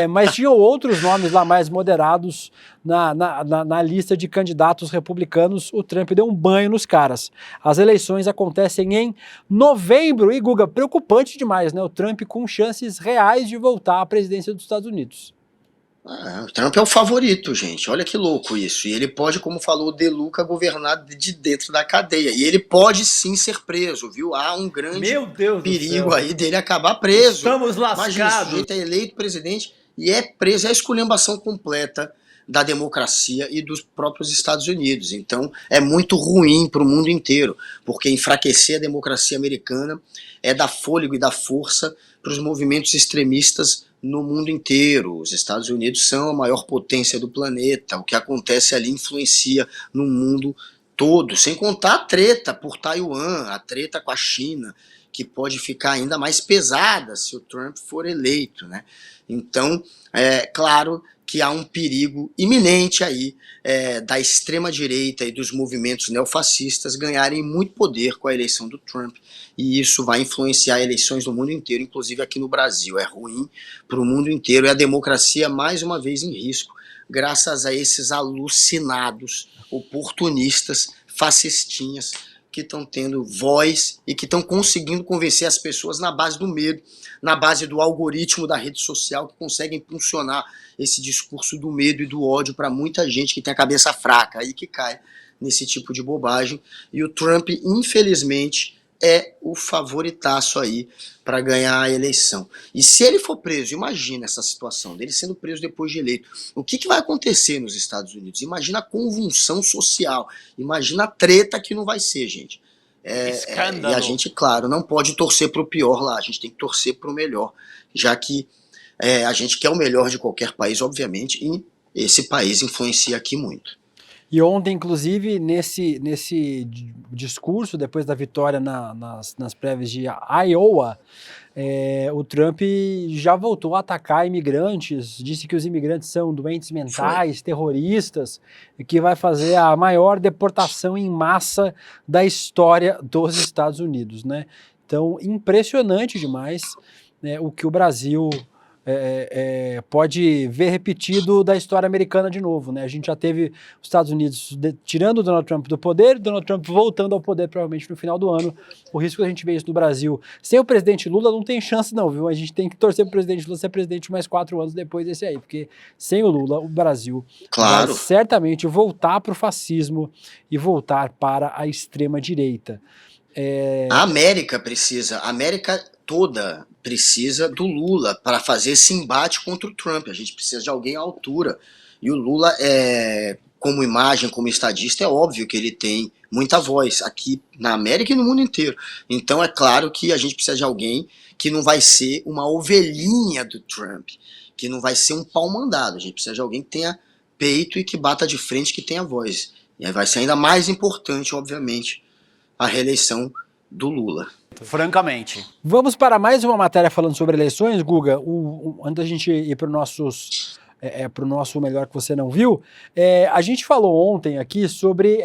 Mas tinham outros nomes lá mais moderados na lista de candidatos republicanos. O Trump deu um banho nos caras. As eleições acontecem em novembro e, Guga, preocupante demais, né? O Trump com chances reais de voltar à presidência dos Estados Unidos. O Trump é o favorito, gente. Olha que louco isso. E ele pode, como falou o De Luca, governar de dentro da cadeia. E ele pode sim ser preso, viu? Há um grande perigo aí dele acabar preso. Estamos lascados. Imagina, o sujeito é eleito presidente e é preso. É a esculhambação completa da democracia e dos próprios Estados Unidos. Então é muito ruim para o mundo inteiro, porque enfraquecer a democracia americana é dar fôlego e dar força para os movimentos extremistas no mundo inteiro. Os Estados Unidos são a maior potência do planeta. O que acontece ali influencia no mundo todo, sem contar a treta por Taiwan, a treta com a China, que pode ficar ainda mais pesada se o Trump for eleito, né? Então, é claro que há um perigo iminente aí da extrema-direita e dos movimentos neofascistas ganharem muito poder com a eleição do Trump, e isso vai influenciar eleições no mundo inteiro, inclusive aqui no Brasil. É ruim para o mundo inteiro, e a democracia mais uma vez em risco, graças a esses alucinados, oportunistas, fascistinhas, que estão tendo voz e que estão conseguindo convencer as pessoas na base do medo, na base do algoritmo da rede social, que consegue impulsionar esse discurso do medo e do ódio para muita gente que tem a cabeça fraca aí que cai nesse tipo de bobagem. E o Trump, infelizmente, é o favoritaço aí para ganhar a eleição. E se ele for preso, imagina essa situação dele sendo preso depois de eleito. O que vai acontecer nos Estados Unidos? Imagina a convulsão social, imagina a treta que não vai ser, gente. E a gente, claro, não pode torcer para o pior lá, a gente tem que torcer para o melhor, já que a gente quer o melhor de qualquer país, obviamente, e esse país influencia aqui muito. E ontem, inclusive, nesse discurso, depois da vitória nas prévias de Iowa, o Trump já voltou a atacar imigrantes, disse que os imigrantes são doentes mentais, terroristas, e que vai fazer a maior deportação em massa da história dos Estados Unidos, né? Então, impressionante demais, né, o que o Brasil pode ver repetido da história americana de novo, né? A gente já teve os Estados Unidos tirando o Donald Trump do poder, Donald Trump voltando ao poder provavelmente no final do ano. O risco da gente ver isso no Brasil sem o presidente Lula não tem chance não, viu? A gente tem que torcer para o presidente Lula ser presidente mais 4 anos depois desse aí, porque sem o Lula o Brasil vai certamente voltar para o fascismo e voltar para a extrema direita. A América toda precisa do Lula para fazer esse embate contra o Trump. A gente precisa de alguém à altura. E o Lula, como imagem, como estadista, é óbvio que ele tem muita voz aqui na América e no mundo inteiro. Então é claro que a gente precisa de alguém que não vai ser uma ovelhinha do Trump, que não vai ser um pau mandado. A gente precisa de alguém que tenha peito e que bata de frente, que tenha voz. E aí vai ser ainda mais importante, obviamente, a reeleição do Lula. Francamente. Vamos para mais uma matéria falando sobre eleições, Guga. Antes da gente ir para o nosso melhor que você não viu, a gente falou ontem aqui sobre...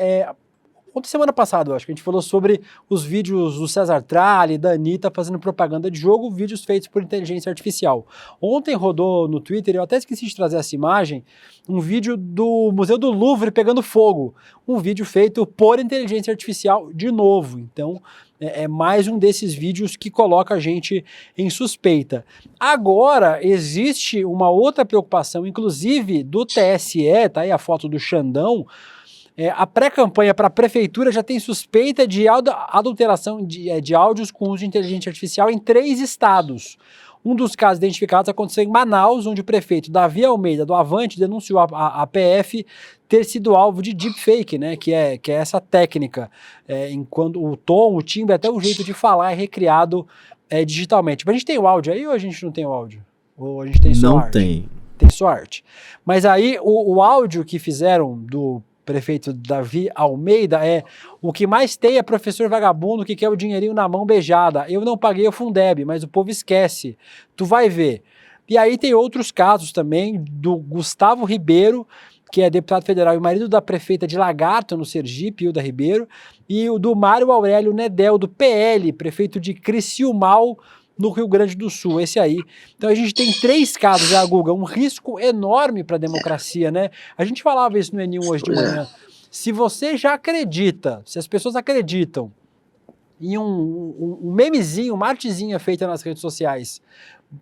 Ontem, semana passada, eu acho que a gente falou sobre os vídeos do César Tralli, da Anitta fazendo propaganda de jogo, vídeos feitos por inteligência artificial. Ontem rodou no Twitter, eu até esqueci de trazer essa imagem, um vídeo do Museu do Louvre pegando fogo. Um vídeo feito por inteligência artificial de novo. Então, é mais um desses vídeos que coloca a gente em suspeita. Agora, existe uma outra preocupação, inclusive do TSE, tá aí a foto do Xandão, A pré-campanha para a prefeitura já tem suspeita de adulteração de áudios com uso de inteligência artificial em 3 estados. Um dos casos identificados aconteceu em Manaus, onde o prefeito Davi Almeida, do Avante, denunciou a PF ter sido alvo de deepfake, né, que é essa técnica, em quando o tom, o timbre, até o jeito de falar é recriado digitalmente. Mas a gente tem o áudio aí ou a gente não tem o áudio? Ou a gente tem só Não arte? tem. Tem só arte. Mas aí o áudio que fizeram do prefeito Davi Almeida o que mais tem é professor vagabundo que quer o dinheirinho na mão beijada. Eu não paguei o Fundeb, mas o povo esquece. Tu vai ver. E aí tem outros casos também do Gustavo Ribeiro, que é deputado federal e marido da prefeita de Lagarto, no Sergipe, Hilda Ribeiro, e o do Mário Aurélio Nedel, do PL, prefeito de Criciúmal, no Rio Grande do Sul, esse aí. Então a gente tem 3 casos, Guga, um risco enorme para a democracia, né? A gente falava isso no N1 hoje de manhã. Se você já acredita, se as pessoas acreditam em um memezinho, uma artezinha feita nas redes sociais,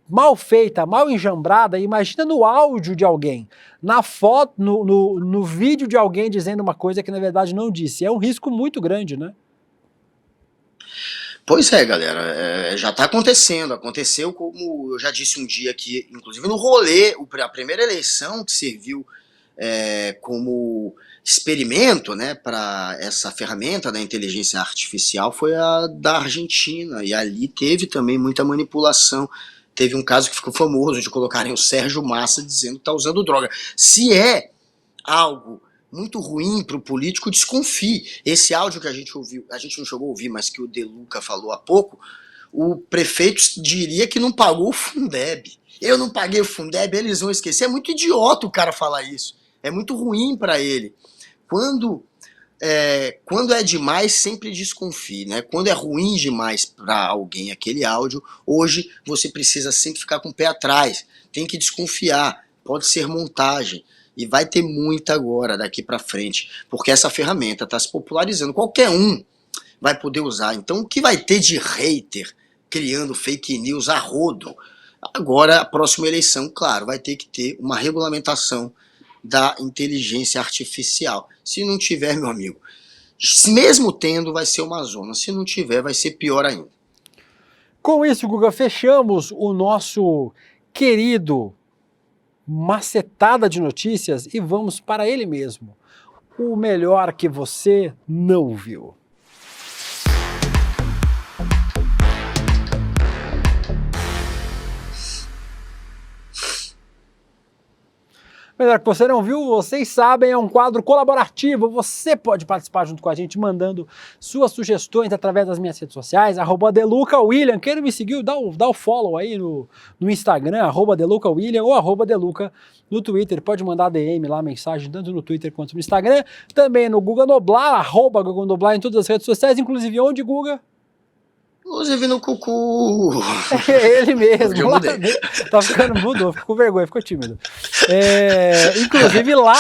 mal feita, mal enjambrada, imagina no áudio de alguém, na foto, no vídeo de alguém dizendo uma coisa que na verdade não disse. É um risco muito grande, né? Pois é, galera, já tá acontecendo. Aconteceu, como eu já disse um dia aqui, inclusive no rolê, a primeira eleição que serviu como experimento, né, para essa ferramenta da inteligência artificial foi a da Argentina, e ali teve também muita manipulação. Teve um caso que ficou famoso de colocarem o Sérgio Massa dizendo que tá usando droga. Se é algo muito ruim para o político, desconfie. Esse áudio que a gente ouviu, a gente não chegou a ouvir, mas que o De Luca falou há pouco, o prefeito diria que não pagou o Fundeb. Eu não paguei o Fundeb, eles vão esquecer. É muito idiota o cara falar isso. É muito ruim para ele. Quando é demais, sempre desconfie, né? Quando é ruim demais para alguém aquele áudio, hoje você precisa sempre ficar com o pé atrás. Tem que desconfiar. Pode ser montagem. E vai ter muita agora, daqui para frente, porque essa ferramenta está se popularizando. Qualquer um vai poder usar. Então, o que vai ter de hater criando fake news a rodo? Agora, a próxima eleição, claro, vai ter que ter uma regulamentação da inteligência artificial. Se não tiver, meu amigo, mesmo tendo, vai ser uma zona. Se não tiver, vai ser pior ainda. Com isso, Guga, fechamos o nosso querido macetada de notícias e vamos para ele mesmo. O melhor que você não viu. Melhor que você não viu, vocês sabem, é um quadro colaborativo. Você pode participar junto com a gente, mandando suas sugestões através das minhas redes sociais, @DelucaWilliam. Quem me seguiu, dá o follow aí no Instagram, @DelucaWilliam ou @Deluca no Twitter. Pode mandar DM lá, mensagem, tanto no Twitter quanto no Instagram. Também no Guga Noblar, @Guga Noblar em todas as redes sociais, inclusive onde, Guga? Inclusive no Cucu. É ele mesmo. Eu mudei. Tá ficando, mudou, ficou com vergonha, ficou tímido. Inclusive lá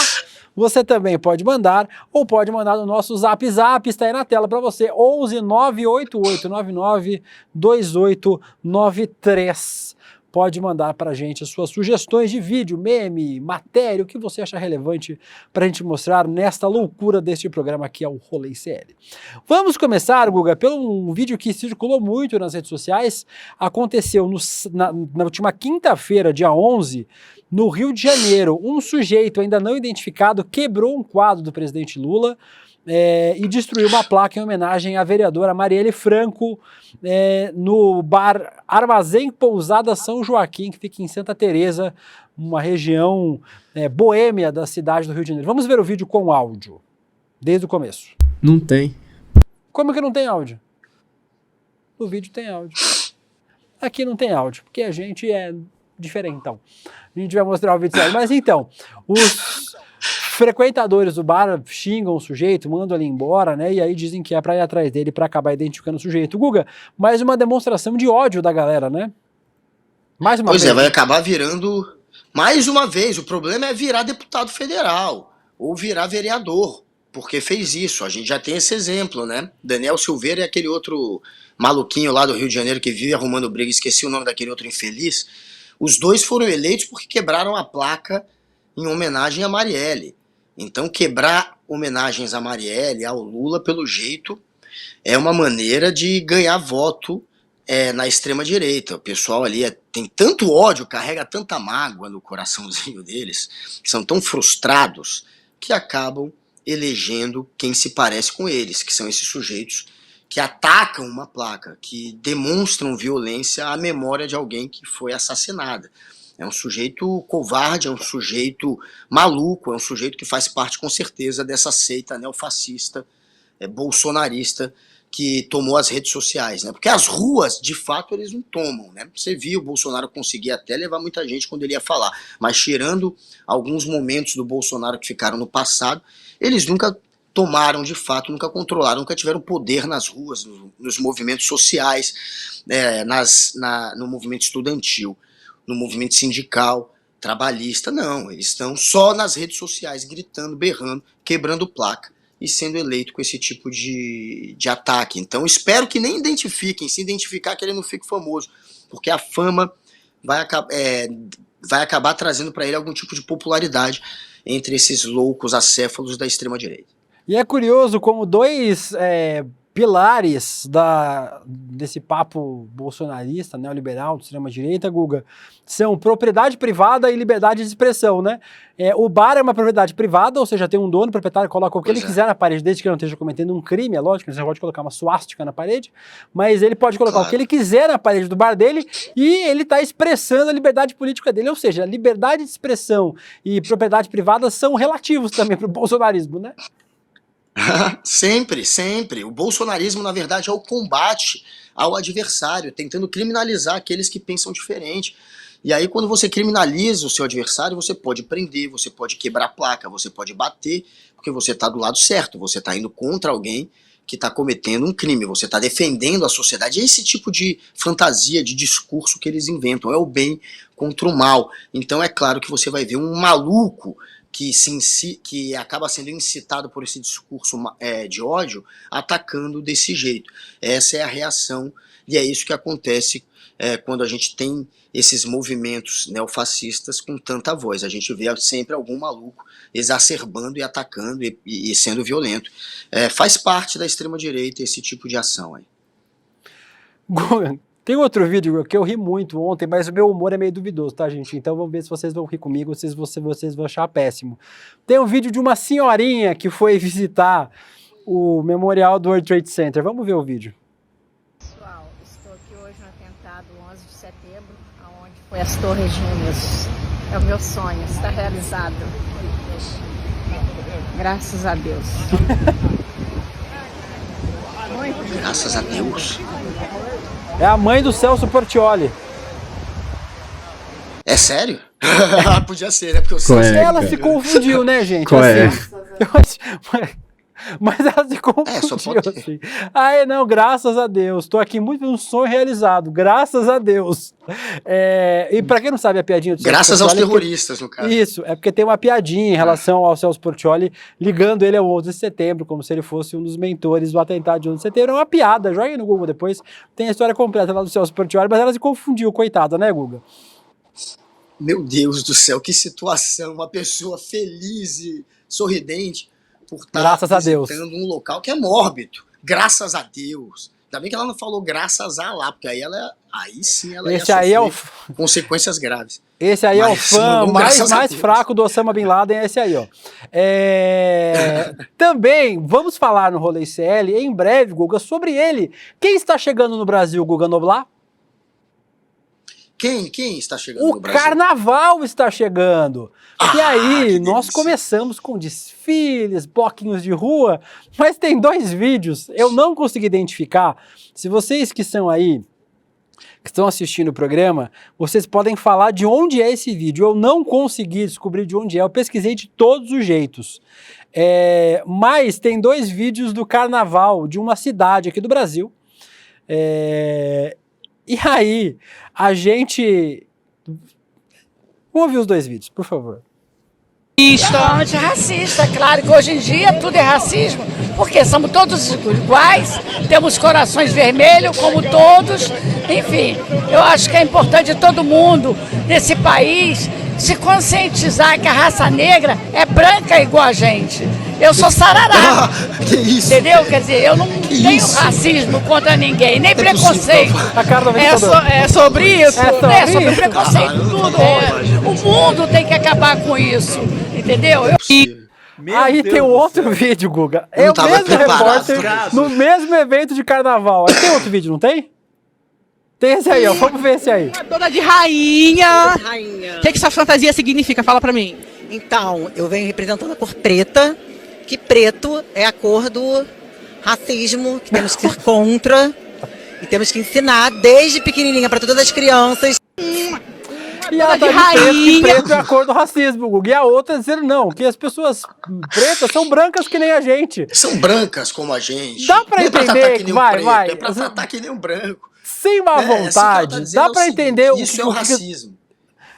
você também pode mandar, ou pode mandar no nosso Zap, está aí na tela para você, 11 988 99 2893. Pode mandar para a gente as suas sugestões de vídeo, meme, matéria, o que você achar relevante para a gente mostrar nesta loucura deste programa que é o Rolê CL. Vamos começar, Guga, pelo um vídeo que circulou muito nas redes sociais. Aconteceu na última quinta-feira, dia 11, no Rio de Janeiro. Um sujeito ainda não identificado quebrou um quadro do presidente Lula e destruiu uma placa em homenagem à vereadora Marielle Franco no bar Armazém Pousada São Joaquim, que fica em Santa Teresa, uma região boêmia da cidade do Rio de Janeiro. Vamos ver o vídeo com áudio, desde o começo. Não tem. Como que não tem áudio? O vídeo tem áudio. Aqui não tem áudio, porque a gente é diferentão. A gente vai mostrar o vídeo certo. Mas então, os frequentadores do bar xingam o sujeito, mandam ele embora, né? E aí dizem que é pra ir atrás dele pra acabar identificando o sujeito. Guga, mais uma demonstração de ódio da galera, né? Mais uma vez. Pois é, vai acabar virando mais uma vez. O problema é virar deputado federal ou virar vereador, porque fez isso. A gente já tem esse exemplo, né? Daniel Silveira e aquele outro maluquinho lá do Rio de Janeiro que vive arrumando briga, esqueci o nome daquele outro infeliz. Os dois foram eleitos porque quebraram a placa em homenagem a Marielle. Então quebrar homenagens a Marielle, ao Lula, pelo jeito, é uma maneira de ganhar voto na extrema-direita. O pessoal ali tem tanto ódio, carrega tanta mágoa no coraçãozinho deles, são tão frustrados, que acabam elegendo quem se parece com eles, que são esses sujeitos que atacam uma placa, que demonstram violência à memória de alguém que foi assassinada. É um sujeito covarde, é um sujeito maluco, é um sujeito que faz parte, com certeza, dessa seita neofascista, bolsonarista, que tomou as redes sociais, né? Porque as ruas, de fato, eles não tomam, né? Você viu, o Bolsonaro conseguia até levar muita gente quando ele ia falar, mas tirando alguns momentos do Bolsonaro que ficaram no passado, eles nunca tomaram, de fato, nunca controlaram, nunca tiveram poder nas ruas, nos movimentos sociais, no movimento estudantil, no movimento sindical, trabalhista, não. Eles estão só nas redes sociais, gritando, berrando, quebrando placa e sendo eleito com esse tipo de ataque. Então espero que nem identifiquem, se identificar que ele não fique famoso, porque a fama vai acabar trazendo para ele algum tipo de popularidade entre esses loucos acéfalos da extrema-direita. E é curioso como dois pilares desse papo bolsonarista, neoliberal, de extrema-direita, Guga, são propriedade privada e liberdade de expressão, né? O bar é uma propriedade privada, ou seja, tem um dono, proprietário, coloca o que ele quiser na parede, desde que ele não esteja cometendo um crime, é lógico, ele pode colocar uma suástica na parede, mas ele pode colocar o que ele quiser na parede do bar dele e ele está expressando a liberdade política dele, ou seja, liberdade de expressão e propriedade privada são relativos também para o bolsonarismo, né? Sempre, sempre. O bolsonarismo, na verdade, é o combate ao adversário, tentando criminalizar aqueles que pensam diferente. E aí, quando você criminaliza o seu adversário, você pode prender, você pode quebrar a placa, você pode bater, porque você está do lado certo, você está indo contra alguém que está cometendo um crime, você está defendendo a sociedade. É esse tipo de fantasia, de discurso que eles inventam, é o bem contra o mal. Então é claro que você vai ver um maluco que acaba sendo incitado por esse discurso de ódio, atacando desse jeito. Essa é a reação, e é isso que acontece quando a gente tem esses movimentos neofascistas com tanta voz. A gente vê sempre algum maluco exacerbando e atacando e sendo violento. Faz parte da extrema-direita esse tipo de ação aí. Tem outro vídeo que eu ri muito ontem, mas o meu humor é meio duvidoso, tá, gente? Então vamos ver se vocês vão rir comigo, se vocês vão achar péssimo. Tem um vídeo de uma senhorinha que foi visitar o memorial do World Trade Center. Vamos ver o vídeo. Pessoal, estou aqui hoje no atentado 11 de setembro, onde foi as Torres Gêmeas. É o meu sonho, está realizado. Graças a Deus. Graças a Deus. É a mãe do Celso Portiolli. É sério? Podia ser, né? Porque eu sei. Ela se confundiu, né, gente? Mas ela se confundiu. Só pode ser. Assim. Não, graças a Deus. Tô aqui muito um sonho realizado. Graças a Deus. E pra quem não sabe a piadinha do Celso Graças aos Portiolli, terroristas, no caso. Isso, é porque tem uma piadinha em relação ao Celso Portiolli, ligando ele ao 11 de setembro, como se ele fosse um dos mentores do atentado de 11 de setembro. É uma piada, joga aí no Google depois. Tem a história completa lá do Celso Portiolli, mas ela se confundiu, coitada, né, Guga? Meu Deus do céu, que situação. Uma pessoa feliz e sorridente por estar visitando um local que é mórbido. Graças a Deus. Ainda bem que ela não falou graças a lá, porque aí sim ela ia sofrer consequências graves. Esse aí é o fã mais fraco do Osama Bin Laden, é esse aí, ó. Também vamos falar no Rolê ICL em breve, Guga, sobre ele. Quem está chegando no Brasil, Guga Noblar? Quem está chegando no Brasil? O Carnaval está chegando. E aí, nós começamos com desfiles, bloquinhos de rua, mas tem dois vídeos, eu não consegui identificar. Se vocês que são aí, que estão assistindo o programa, vocês podem falar de onde é esse vídeo. Eu não consegui descobrir de onde é, eu pesquisei de todos os jeitos. Mas tem dois vídeos do Carnaval de uma cidade aqui do Brasil. E aí, a gente... Vamos ouvir os dois vídeos, por favor. Antirracista, claro que hoje em dia tudo é racismo, porque somos todos iguais, temos corações vermelhos como todos, enfim, eu acho que é importante todo mundo nesse país se conscientizar que a raça negra é branca igual a gente. Eu sou sarará. Que isso? Entendeu? Quer dizer, eu não tenho racismo contra ninguém, nem preconceito. A cara do É sobre isso, É sobre sobre isso. preconceito, tudo. O mundo tem que acabar com isso, entendeu? Aí tem um outro vídeo, Guga. É não o tava mesmo preparado. repórter no mesmo evento de carnaval. Aí tem outro vídeo, não tem? Tem esse aí, ó. Vamos ver esse aí. Dona de rainha. O que essa fantasia significa? Fala pra mim. Então, eu venho representando a cor preta, que preto é a cor do racismo, que temos que ser contra e temos que ensinar desde pequenininha para todas as crianças. E ela tá de preto, que preto é a cor do racismo, Guga. E a outra dizendo não, que as pessoas pretas são brancas que nem a gente. São brancas como a gente. Dá pra entender que vai. É pra tratar que nem um branco. Sem má vontade, dá pra entender isso é o racismo.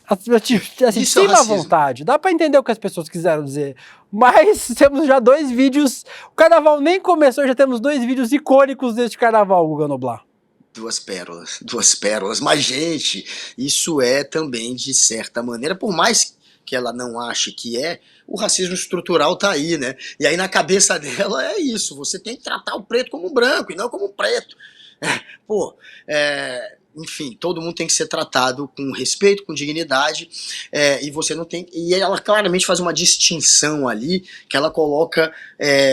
Assim, Isso é sem má racismo. vontade, dá pra entender o que as pessoas quiseram dizer. Mas temos já 2 vídeos. O carnaval nem começou, já temos 2 vídeos icônicos deste carnaval, Guga Noblar. 2 pérolas. Mas, gente, isso é também, de certa maneira, por mais que ela não ache que é, o racismo estrutural tá aí, né? E aí na cabeça dela é isso, você tem que tratar o preto como um branco e não como um preto. Enfim, todo mundo tem que ser tratado com respeito, com dignidade, e você não tem. E ela claramente faz uma distinção ali, que ela coloca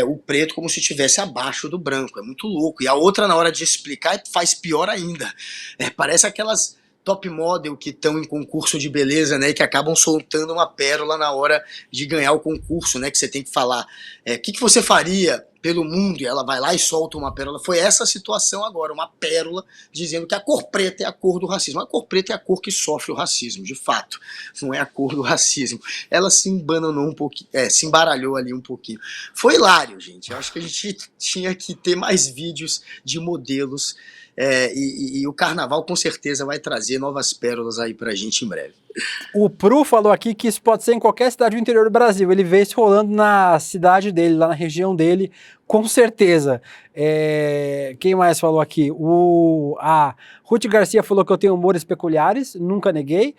o preto como se estivesse abaixo do branco. É muito louco. E a outra, na hora de explicar, faz pior ainda. Parece aquelas top model que estão em concurso de beleza, né, e que acabam soltando uma pérola na hora de ganhar o concurso, né, que você tem que falar o que você faria pelo mundo, e ela vai lá e solta uma pérola. Foi essa situação agora, uma pérola dizendo que a cor preta é a cor do racismo. A cor preta é a cor que sofre o racismo, de fato, não é a cor do racismo. Ela se embananou um pouquinho, se embaralhou ali um pouquinho. Foi hilário, gente. Eu acho que a gente tinha que ter mais vídeos de modelos, e o carnaval com certeza vai trazer novas pérolas aí pra gente em breve. O Pru falou aqui que isso pode ser em qualquer cidade do interior do Brasil. Ele vê isso rolando na cidade dele, lá na região dele, com certeza. Quem mais falou aqui? A Ruth Garcia falou que eu tenho humores peculiares, nunca neguei.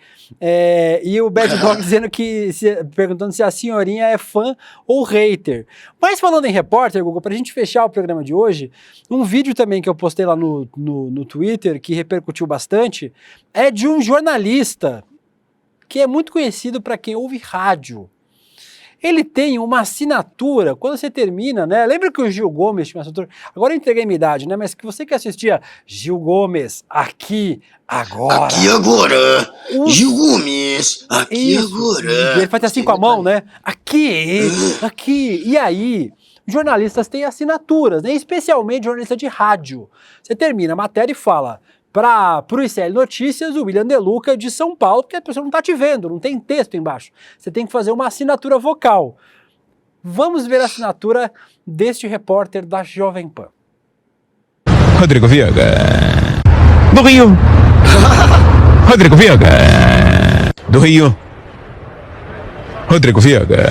E o Bad Dog dizendo perguntando se a senhorinha é fã ou hater. Mas falando em repórter, Google, pra gente fechar o programa de hoje, um vídeo também que eu postei lá no Twitter, que repercutiu bastante, é de um jornalista que é muito conhecido para quem ouve rádio. Ele tem uma assinatura, quando você termina, né? Lembra que o Gil Gomes tinha uma assinatura? Agora eu entreguei a minha idade, né? Mas que você que assistia Gil Gomes, aqui, agora. Aqui agora. Gil Gomes, aqui agora. Ele faz assim com a mão, né? Aqui. E aí, jornalistas têm assinaturas, né? Especialmente jornalista de rádio. Você termina a matéria e fala: para o ICL Notícias, o William De Luca de São Paulo, porque a pessoa não está te vendo, não tem texto embaixo. Você tem que fazer uma assinatura vocal. Vamos ver a assinatura deste repórter da Jovem Pan. Rodrigo Viega, do Rio. Rodrigo Viega, do Rio. Rodrigo Viega.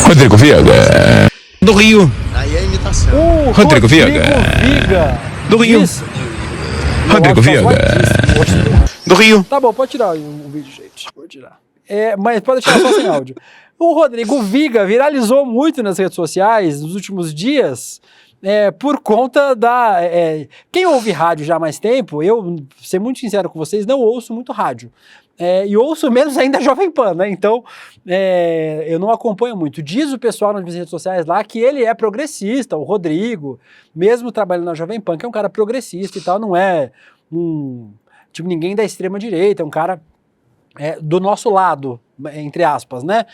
Rodrigo Viega, do Rio. Aí é a imitação. Rodrigo Viega. Do Rio. Rodrigo Viega. Do Rio. Tá bom, pode tirar o vídeo, gente. Pode tirar. Mas pode deixar só sem áudio. O Rodrigo Viga viralizou muito nas redes sociais nos últimos dias por conta da... quem ouve rádio já há mais tempo, eu, vou ser muito sincero com vocês, não ouço muito rádio. E ouço menos ainda a Jovem Pan, né? Então, eu não acompanho muito. Diz o pessoal nas minhas redes sociais lá que ele é progressista, o Rodrigo, mesmo trabalhando na Jovem Pan, que é um cara progressista e tal, não é tipo ninguém da extrema direita, é um cara do nosso lado, entre aspas, né?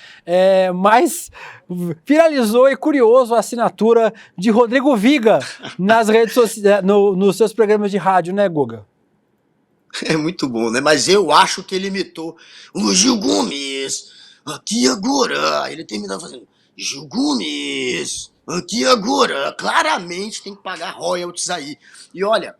Mas viralizou e curioso a assinatura de Rodrigo Viga nas redes sociais, nos seus programas de rádio, né, Guga? É muito bom, né? Mas eu acho que ele imitou o Gil Gomes, aqui agora. Ele termina fazendo Gil Gomes, aqui agora. Claramente tem que pagar royalties aí. E olha,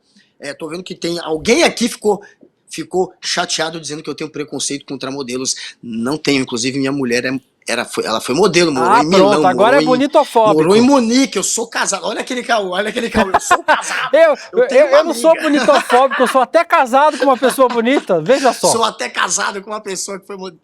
tô vendo que tem alguém aqui ficou chateado dizendo que eu tenho preconceito contra modelos. Não tenho, inclusive minha mulher ela foi modelo, morou em Milão. Pronto, agora é bonitofóbico. Morou em Munique, eu sou casado. Olha aquele caô, eu sou casado. eu não sou bonitofóbico, eu sou até casado com uma pessoa bonita, veja só. Sou até casado com uma pessoa que foi modelo.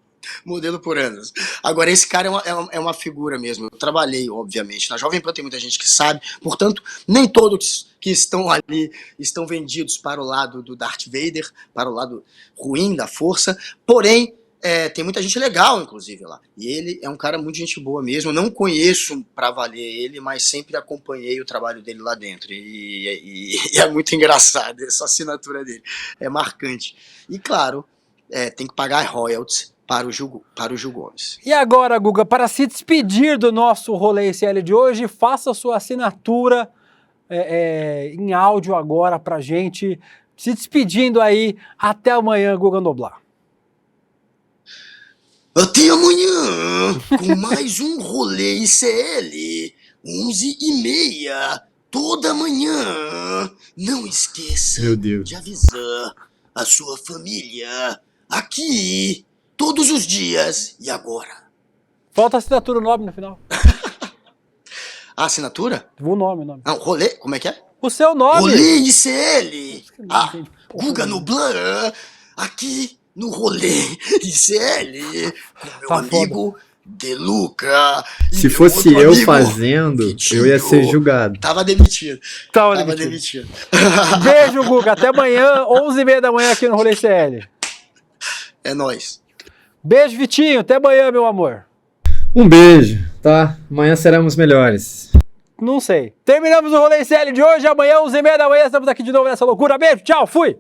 Modelo por anos. Agora, esse cara é uma figura mesmo. Eu trabalhei, obviamente. Na Jovem Pan tem muita gente que sabe. Portanto, nem todos que estão ali estão vendidos para o lado do Darth Vader, para o lado ruim da força. Porém, tem muita gente legal, inclusive, lá. E ele é um cara muito gente boa mesmo. Eu não conheço pra valer ele, mas sempre acompanhei o trabalho dele lá dentro. E é muito engraçado essa assinatura dele. É marcante. E, claro, tem que pagar royalties para o Gil Gomes. E agora, Guga, para se despedir do nosso Rolê ICL de hoje, faça sua assinatura em áudio agora pra gente. Se despedindo aí. Até amanhã, Guga Noblar. Até amanhã, com mais um Rolê ICL, 11h30, toda manhã. Não esqueça de avisar a sua família, aqui, todos os dias e agora. Falta a assinatura, o nome no final. A assinatura? O nome. Não, Rolê, como é que é? O seu nome. Rolê ICL. Guga Noblar, aqui no Rolê ICL, com meu amigo Deluca. Se fosse eu fazendo, eu ia ser julgado. Tava demitido. Tava demitido. Beijo, Guga. Até amanhã, 11h30 da manhã aqui no Rolê ICL. É nóis. Beijo, Vitinho. Até amanhã, meu amor. Um beijo, tá? Amanhã seremos melhores. Não sei. Terminamos o Rolê ICL de hoje. Amanhã, 11h30 da manhã, estamos aqui de novo nessa loucura. Beijo, tchau, fui.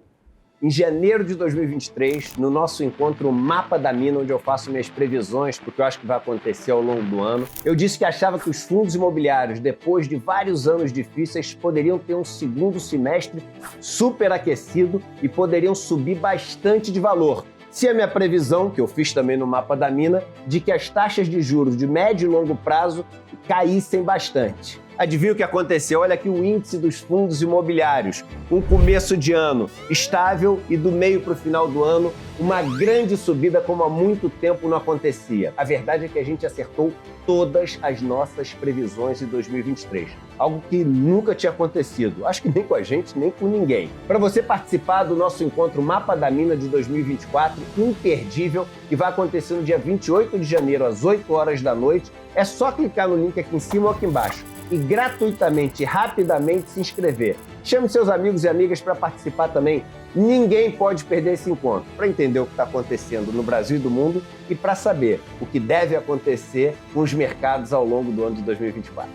Em janeiro de 2023, no nosso encontro Mapa da Mina, onde eu faço minhas previsões para o que eu acho que vai acontecer ao longo do ano, eu disse que achava que os fundos imobiliários, depois de vários anos difíceis, poderiam ter um segundo semestre superaquecido e poderiam subir bastante de valor. Se a minha previsão, que eu fiz também no Mapa da Mina, de que as taxas de juros de médio e longo prazo caíssem bastante. Adivinha o que aconteceu? Olha aqui o índice dos fundos imobiliários. Um começo de ano estável e do meio para o final do ano, uma grande subida como há muito tempo não acontecia. A verdade é que a gente acertou todas as nossas previsões de 2023. Algo que nunca tinha acontecido. Acho que nem com a gente, nem com ninguém. Para você participar do nosso encontro Mapa da Mina de 2024, imperdível, que vai acontecer no dia 28 de janeiro, às 8 horas da noite, é só clicar no link aqui em cima ou aqui embaixo e gratuitamente e rapidamente se inscrever. Chame seus amigos e amigas para participar também. Ninguém pode perder esse encontro para entender o que está acontecendo no Brasil e do mundo e para saber o que deve acontecer com os mercados ao longo do ano de 2024.